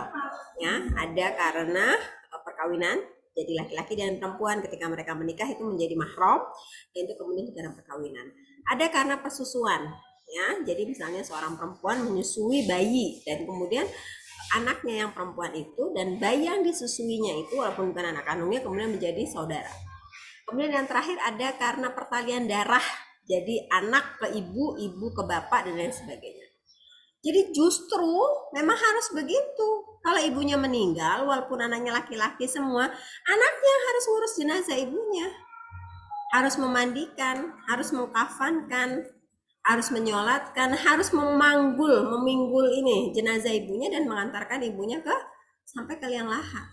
[SPEAKER 1] ya, ada karena perkawinan, jadi laki-laki dan perempuan ketika mereka menikah itu menjadi mahram, dan itu kemudian karena perkawinan. Ada karena persusuan ya, jadi misalnya seorang perempuan menyusui bayi dan kemudian anaknya yang perempuan itu dan bayi yang disusuinya itu walaupun bukan anak kandungnya kemudian menjadi saudara. Kemudian yang terakhir ada karena pertalian darah, jadi anak ke ibu, ibu ke bapak dan lain sebagainya. Jadi justru memang harus begitu. Kalau ibunya meninggal walaupun anaknya laki-laki semua, anaknya harus ngurus jenazah ibunya, harus memandikan, harus mengkafankan, harus menyolatkan, harus meminggul ini jenazah ibunya dan mengantarkan ibunya sampai ke liang lahat.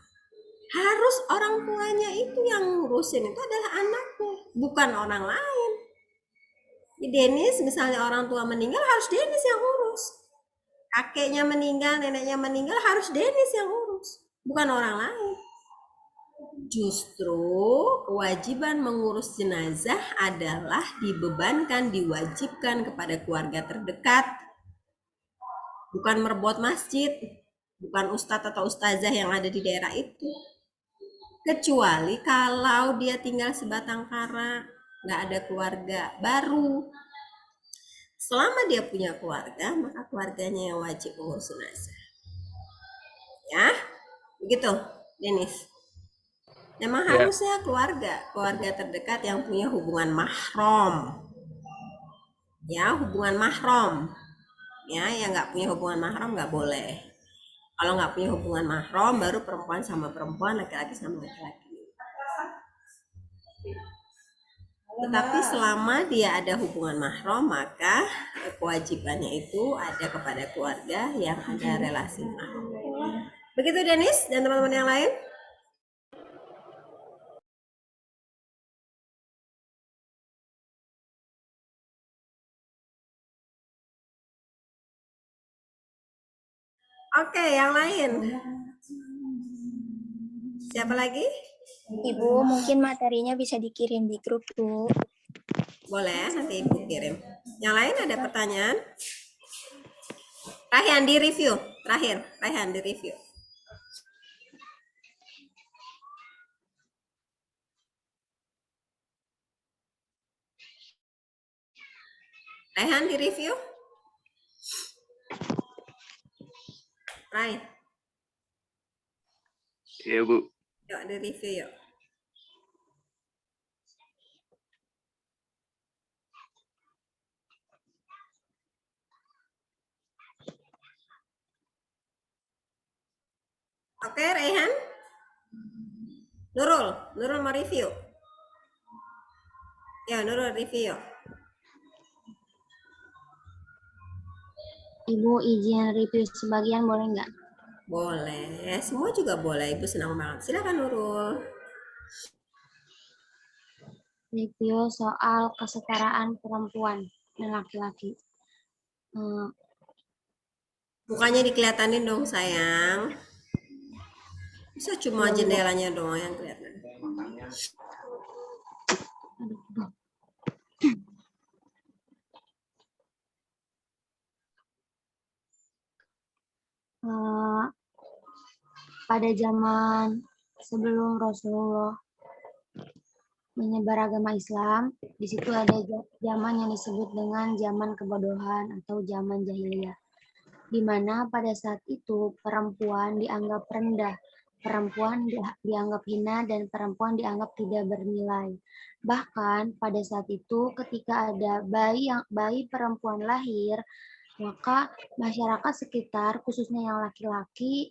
[SPEAKER 1] Harus orang tuanya itu yang ngurusin, itu adalah anaknya, bukan orang lain. Di Denis misalnya orang tua meninggal harus Denis yang urus. Kakeknya meninggal, neneknya meninggal harus Denis yang urus, bukan orang lain. Justru kewajiban mengurus jenazah adalah diwajibkan kepada keluarga terdekat, bukan merbot masjid, bukan ustadz atau ustazah yang ada di daerah itu. Kecuali kalau dia tinggal sebatang kara, nggak ada keluarga baru. Selama dia punya keluarga, maka keluarganya yang wajib mengurus jenazah. Ya, begitu, Denis. Memang harusnya keluarga terdekat yang punya hubungan mahram. Ya, hubungan mahram. Ya, yang nggak punya hubungan mahram nggak boleh. Kalau nggak punya hubungan mahram, baru perempuan sama perempuan, laki-laki sama laki-laki. Tetapi selama dia ada hubungan mahram, maka kewajibannya itu ada kepada keluarga yang ada relasi mahram. Begitu Denis dan teman-teman yang lain? Oke, yang lain. Siapa lagi?
[SPEAKER 3] Ibu, mungkin materinya bisa dikirim di grup, Bu.
[SPEAKER 1] Boleh, nanti Ibu kirim. Yang lain ada pertanyaan? Raihan di review. Terakhir, Raihan di review. Raihan di review. Rai,
[SPEAKER 7] Iya, Bu.
[SPEAKER 1] yuk di review yuk. Oke, Raihan. Nurul mau review. Ya, Nurul review yuk.
[SPEAKER 8] Ibu izin review sebagian boleh nggak?
[SPEAKER 1] Boleh, semua juga boleh. Ibu senang banget. Silakan Nurul.
[SPEAKER 8] Review soal kesetaraan perempuan dan laki-laki.
[SPEAKER 1] Mukanya dikelihatanin dong sayang. Bisa cuma jendelanya doang yang kelihatan.
[SPEAKER 8] Pada zaman sebelum Rasulullah menyebar agama Islam, di situ ada zaman yang disebut dengan zaman kebodohan atau zaman jahiliyah, di mana pada saat itu perempuan dianggap rendah, perempuan dianggap hina, dan perempuan dianggap tidak bernilai. Bahkan pada saat itu ketika ada bayi perempuan lahir, maka masyarakat sekitar, khususnya yang laki-laki,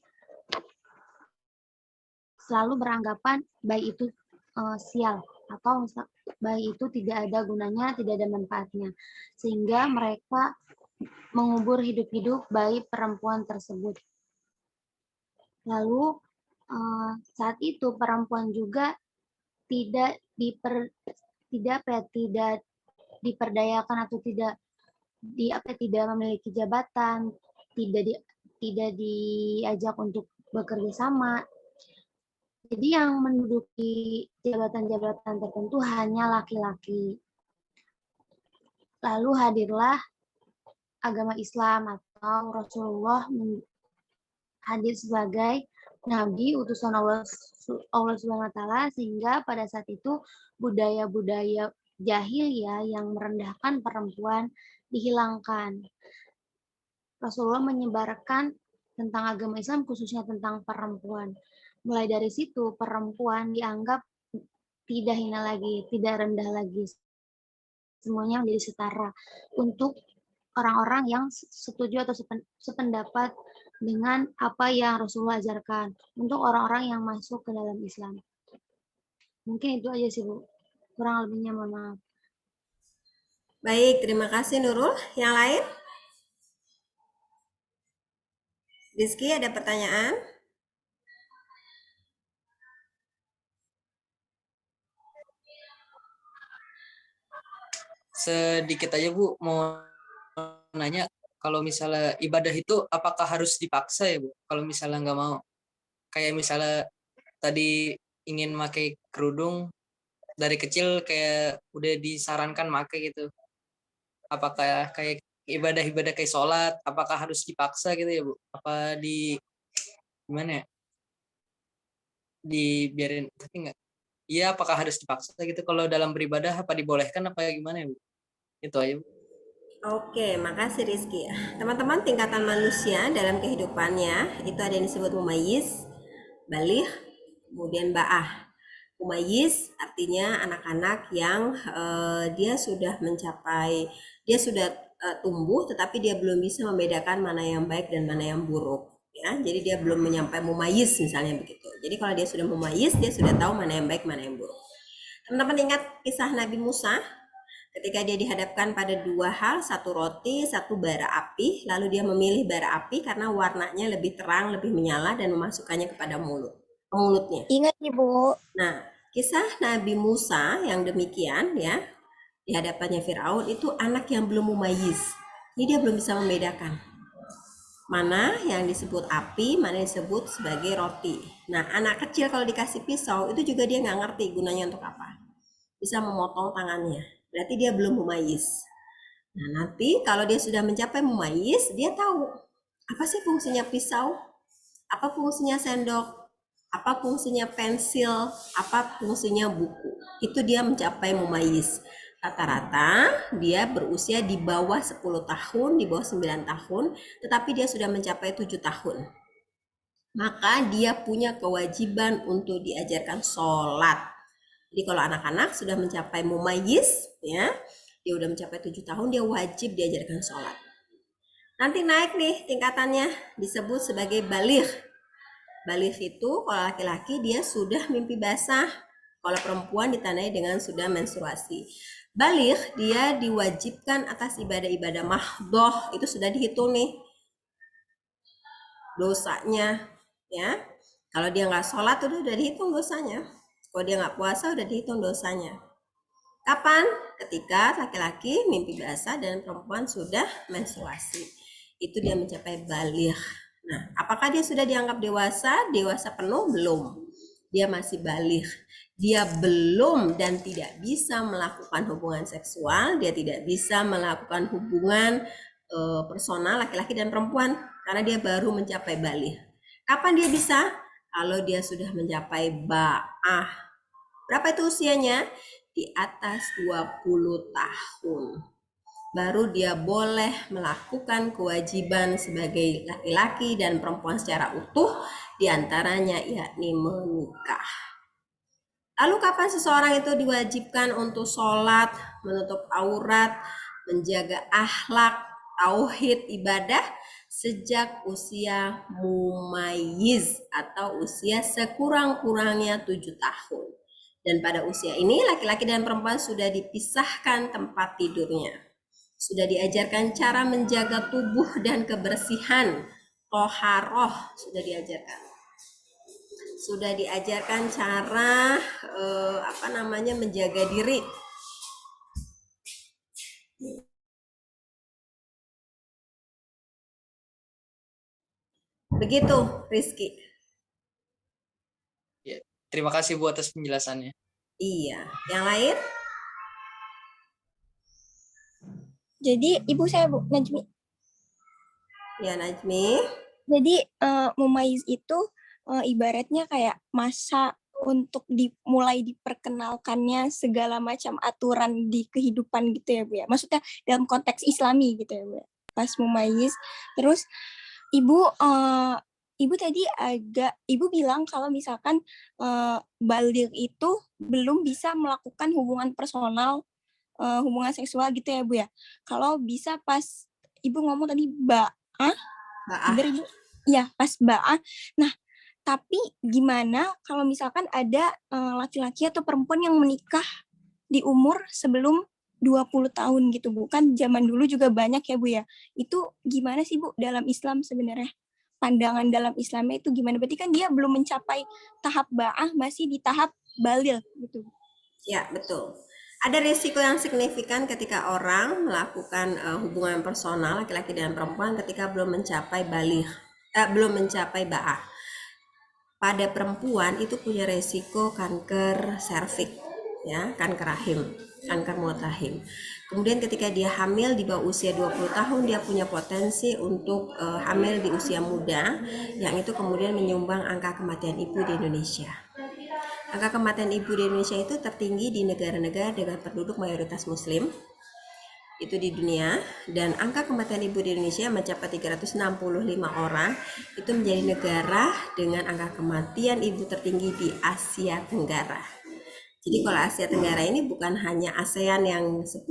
[SPEAKER 8] selalu beranggapan bayi itu sial, atau bayi itu tidak ada gunanya, tidak ada manfaatnya. Sehingga mereka mengubur hidup-hidup bayi perempuan tersebut. Lalu saat itu perempuan juga tidak diperdayakan atau tidak memiliki jabatan, tidak diajak untuk bekerja sama. Jadi yang menduduki jabatan-jabatan tertentu hanya laki-laki. Lalu hadirlah agama Islam atau Rasulullah hadir sebagai nabi utusan Allah Subhanahu wa taala, sehingga pada saat itu budaya-budaya jahiliyah yang merendahkan perempuan dihilangkan. Rasulullah menyebarkan tentang agama Islam, khususnya tentang perempuan. Mulai dari situ perempuan dianggap tidak hina lagi, tidak rendah lagi. Semuanya menjadi setara untuk orang-orang yang setuju atau sependapat dengan apa yang Rasulullah ajarkan, untuk orang-orang yang masuk ke dalam Islam. Mungkin itu aja sih, Bu. Kurang lebihnya mohon maaf.
[SPEAKER 1] Baik, terima kasih Nurul. Yang lain? Rizky, ada pertanyaan?
[SPEAKER 9] Sedikit aja Bu, mau nanya, kalau misalnya ibadah itu apakah harus dipaksa ya Bu? Kalau misalnya nggak mau, kayak misalnya tadi ingin pakai kerudung dari kecil kayak udah disarankan pakai gitu. Apakah kayak ibadah-ibadah kayak sholat, apakah harus dipaksa gitu ya Bu? Apa gimana ya? Dibiarin, tapi nggak? Iya, apakah harus dipaksa gitu? Kalau dalam beribadah apa dibolehkan apa gimana ya Bu? Itu aja Bu.
[SPEAKER 1] Oke, makasih Rizky. Teman-teman, tingkatan manusia dalam kehidupannya itu ada yang disebut mumayyiz, baligh, kemudian ba'ah. Mumayyiz artinya anak-anak yang dia sudah tumbuh, tetapi dia belum bisa membedakan mana yang baik dan mana yang buruk. Ya, jadi dia belum menyampai mumayyiz misalnya begitu. Jadi kalau dia sudah mumayyiz, dia sudah tahu mana yang baik, mana yang buruk. Teman-teman ingat kisah Nabi Musa? Ketika dia dihadapkan pada dua hal, satu roti, satu bara api, lalu dia memilih bara api karena warnanya lebih terang, lebih menyala, dan memasukkannya kepada mulutnya.
[SPEAKER 3] Ingat Ibu.
[SPEAKER 1] Nah, kisah Nabi Musa yang demikian ya, di hadapannya Firaun itu anak yang belum mumayyiz. Jadi dia belum bisa membedakan mana yang disebut api, mana yang disebut sebagai roti. Nah, anak kecil kalau dikasih pisau itu juga dia nggak ngerti gunanya untuk apa. Bisa memotong tangannya. berarti dia belum mumayyiz. Nah, nanti kalau dia sudah mencapai mumayyiz, dia tahu apa sih fungsinya pisau, apa fungsinya sendok, apa fungsinya pensil, apa fungsinya buku. Itu dia mencapai mumayyiz. Rata-rata dia berusia di bawah 10 tahun, di bawah 9 tahun, tetapi dia sudah mencapai 7 tahun. Maka dia punya kewajiban untuk diajarkan sholat. Jadi kalau anak-anak sudah mencapai mumayyiz, ya, dia udah mencapai 7 tahun, dia wajib diajarkan sholat. Nanti naik nih tingkatannya, disebut sebagai baligh. Baligh itu kalau laki-laki dia sudah mimpi basah, kalau perempuan ditandai dengan sudah menstruasi. Baligh dia diwajibkan atas ibadah-ibadah mahdhoh, itu sudah dihitung nih dosanya, ya. Kalau dia nggak sholat udah dihitung dosanya. Kalau dia nggak puasa udah dihitung dosanya. Kapan? Ketika laki-laki mimpi basah dan perempuan sudah menstruasi. Itu dia mencapai baligh. Nah, apakah dia sudah dianggap dewasa? Dewasa penuh? Belum. Dia masih baligh. Dia belum dan tidak bisa melakukan hubungan seksual. Dia tidak bisa melakukan hubungan personal laki-laki dan perempuan karena dia baru mencapai baligh. Kapan dia bisa? Kalau dia sudah mencapai ba'ah. Berapa itu usianya? Di atas 20 tahun. Baru dia boleh melakukan kewajiban sebagai laki-laki dan perempuan secara utuh, diantaranya yakni menikah. Lalu kapan seseorang itu diwajibkan untuk sholat, menutup aurat, menjaga akhlak, tauhid, ibadah? Sejak usia mumayyiz atau usia sekurang-kurangnya 7 tahun. Dan pada usia ini laki-laki dan perempuan sudah dipisahkan tempat tidurnya. Sudah diajarkan cara menjaga tubuh dan kebersihan, toharoh sudah diajarkan. Sudah diajarkan cara menjaga diri. Begitu, Rizky.
[SPEAKER 9] Ya, terima kasih Bu atas penjelasannya.
[SPEAKER 1] Iya, yang lain?
[SPEAKER 3] Jadi ibu saya Bu Najmi.
[SPEAKER 1] Ya, Najmi.
[SPEAKER 3] Jadi mumayyiz itu ibaratnya kayak masa untuk mulai diperkenalkannya segala macam aturan di kehidupan gitu ya Bu ya. Maksudnya dalam konteks Islami gitu ya Bu ya. Pas mumayyiz. Terus Ibu tadi Ibu bilang kalau misalkan baligh itu belum bisa melakukan hubungan personal, hubungan seksual gitu ya Bu ya. Kalau bisa pas Ibu ngomong tadi ba'ah. Bener Ibu? Iya, pas ba'ah. Nah, tapi gimana kalau misalkan ada laki-laki atau perempuan yang menikah di umur sebelum 20 tahun gitu Bu? Kan zaman dulu juga banyak ya Bu ya. Itu gimana sih Bu dalam Islam sebenarnya? Pandangan dalam Islamnya itu gimana? Berarti kan dia belum mencapai tahap ba'ah, masih di tahap baligh gitu.
[SPEAKER 1] Ya, betul. Ada risiko yang signifikan ketika orang melakukan hubungan personal laki-laki dan perempuan ketika belum mencapai belum mencapai ba'ah. Pada perempuan itu punya resiko kanker serviks, ya, kanker rahim, kanker mulut rahim. Kemudian ketika dia hamil di bawah usia 20 tahun, dia punya potensi untuk hamil di usia muda, yang itu kemudian menyumbang angka kematian ibu di Indonesia. Angka kematian ibu di Indonesia itu tertinggi di negara-negara dengan penduduk mayoritas muslim itu di dunia, dan angka kematian ibu di Indonesia mencapai 365 orang. Itu menjadi negara dengan angka kematian ibu tertinggi di Asia Tenggara. Jadi kalau Asia Tenggara ini bukan hanya ASEAN yang 10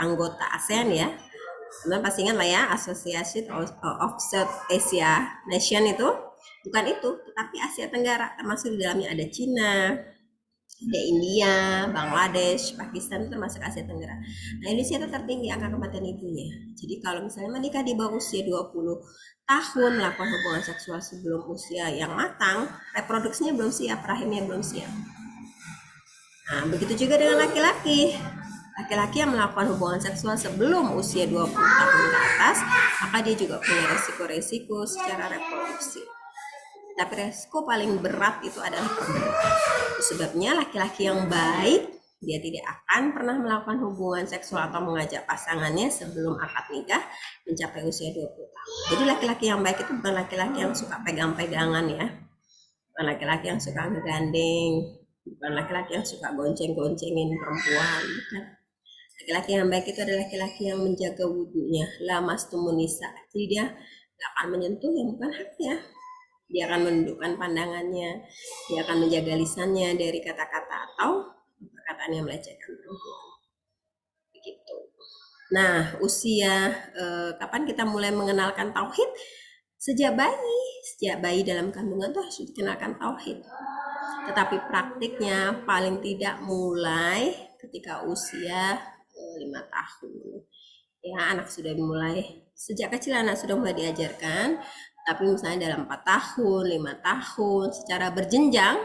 [SPEAKER 1] anggota ASEAN ya. Teman-teman pasti ingat lah ya, Association of South Asia Nation itu bukan itu, tetapi Asia Tenggara, termasuk di dalamnya ada Cina, ada India, Bangladesh, Pakistan, itu termasuk Asia Tenggara. Nah, Indonesia itu tertinggi angka kematian ibunya. Jadi kalau misalnya menikah di bawah usia 20 tahun, melakukan hubungan seksual sebelum usia yang matang, reproduksinya belum siap, rahimnya belum siap. Nah, begitu juga dengan laki-laki. Laki-laki yang melakukan hubungan seksual sebelum usia 20 tahun ke atas, maka dia juga punya resiko-resiko secara reproduksi. Tapi resiko paling berat itu adalah perempuan. Sebabnya laki-laki yang baik Dia tidak akan pernah melakukan hubungan seksual atau mengajak pasangannya sebelum akad nikah mencapai usia 20 tahun. Jadi laki-laki yang baik itu bukan laki-laki yang suka pegang-pegangan ya. Bukan laki-laki yang suka ngegandeng, bukan laki-laki yang suka gonceng-goncengin perempuan, bukan. Laki-laki yang baik itu adalah laki-laki yang menjaga wudhunya, la mastumun nisa. Jadi dia gak akan menyentuh yang bukan haknya. Dia akan menundukkan pandangannya, dia akan menjaga lisannya dari kata-kata atau perkataan yang melecehkan perempuan. Begitu. Nah, usia kapan kita mulai mengenalkan tauhid? Sejak bayi dalam kandungan tuh harus dikenalkan tauhid. Tetapi praktiknya paling tidak mulai ketika usia 5 tahun. Ya, anak sudah mulai, sejak kecil anak sudah mulai diajarkan, tapi misalnya dalam 4 tahun, 5 tahun, secara berjenjang,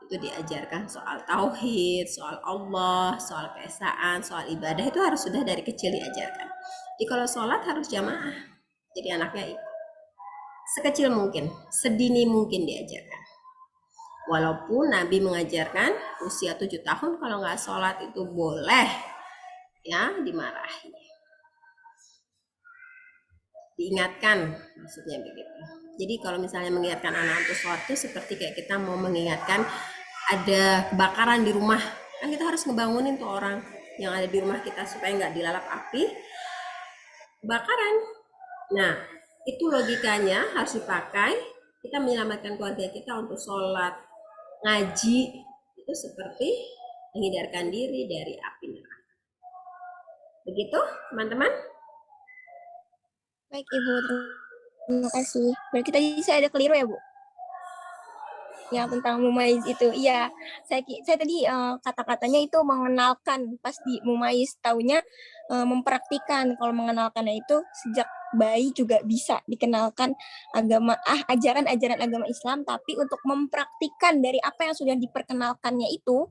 [SPEAKER 1] itu diajarkan soal tauhid, soal Allah, soal keesaan, soal ibadah, itu harus sudah dari kecil diajarkan. Jadi kalau sholat harus jamaah, jadi anaknya ikut. Sekecil mungkin, sedini mungkin diajarkan. Walaupun Nabi mengajarkan usia 7 tahun kalau nggak sholat itu boleh, ya dimarahi. Diingatkan, maksudnya begitu. Jadi kalau misalnya mengingatkan anak untuk sholat itu seperti kayak kita mau mengingatkan ada kebakaran di rumah, kan kita harus ngebangunin tuh orang yang ada di rumah kita supaya nggak dilalap api kebakaran. Nah, itu logikanya harus dipakai. Kita menyelamatkan keluarga kita untuk sholat, ngaji, itu seperti menghindarkan diri dari api neraka. Begitu, teman-teman?
[SPEAKER 3] Baik, Ibu. Terima kasih. Berarti tadi saya ada keliru ya, Bu? Yang tentang mumayyiz itu. Iya, saya tadi kata-katanya itu mengenalkan. Pas di mumayyiz taunya mempraktikan. Kalau mengenalkannya itu sejak bayi juga bisa dikenalkan ajaran-ajaran agama Islam, tapi untuk mempraktikan dari apa yang sudah diperkenalkannya itu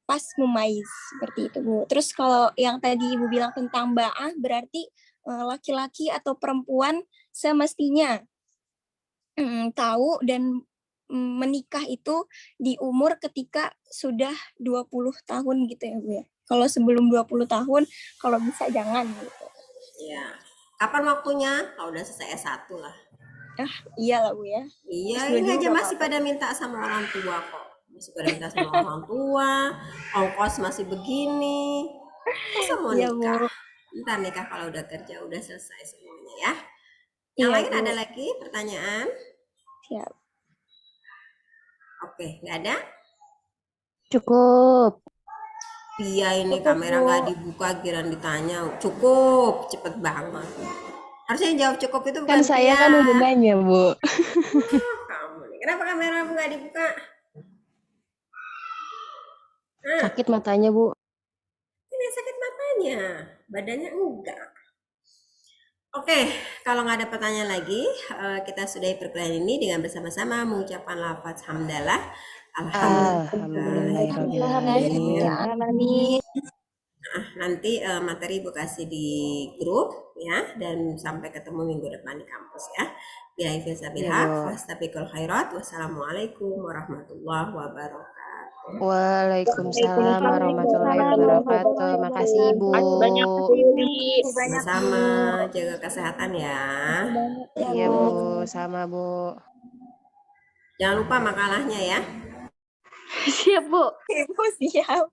[SPEAKER 3] pas mumayyiz, seperti itu, Bu. Terus kalau yang tadi Ibu bilang tentang ba'ah, berarti laki-laki atau perempuan semestinya tahu dan menikah itu di umur ketika sudah 20 tahun gitu ya, Bu ya. Kalau sebelum 20 tahun, kalau bisa jangan gitu.
[SPEAKER 1] Ya. Kapan waktunya? Kalau udah selesai S1 lah.
[SPEAKER 3] Iyalah, Bu ya.
[SPEAKER 1] Iya, ini aja masih pada minta sama orang tua kok. Masih pada minta sama orang tua, ongkos masih begini. Masa mau nikah? Ntar nikah kalau udah kerja, udah selesai semuanya ya. Yang lain ada lagi pertanyaan?
[SPEAKER 3] Siap.
[SPEAKER 1] Oke, nggak ada?
[SPEAKER 5] Cukup.
[SPEAKER 1] Iya, ini kamera nggak dibuka, giran ditanya. Cukup, cepet banget. Harusnya yang jawab cukup itu bukan
[SPEAKER 5] Kan saya kan udah nanya, Bu.
[SPEAKER 1] Kamu nih. Kenapa kamera nggak dibuka?
[SPEAKER 5] Sakit matanya, Bu.
[SPEAKER 1] Ini sakit matanya, badannya enggak. Oke, kalau nggak ada pertanyaan lagi, kita sudahi perkuliahan ini dengan bersama-sama mengucapkan lafaz hamdalah.
[SPEAKER 3] Alhamdulillahirobbilalamin.
[SPEAKER 1] Nah, nanti materi Ibu kasih di grup ya, dan sampai ketemu minggu depan di kampus ya. Billahi fisabilillah, fastabiqul khairat. Wassalamualaikum warahmatullahi wabarakatuh.
[SPEAKER 5] Waalaikumsalam warahmatullahi wabarakatuh. Makasih, Ibu.
[SPEAKER 1] Sama-sama, jaga kesehatan ya.
[SPEAKER 5] Iya, Bu. Sama, Bu.
[SPEAKER 1] Jangan lupa makalahnya ya.
[SPEAKER 5] Siap, Bu.
[SPEAKER 3] Ibu siap.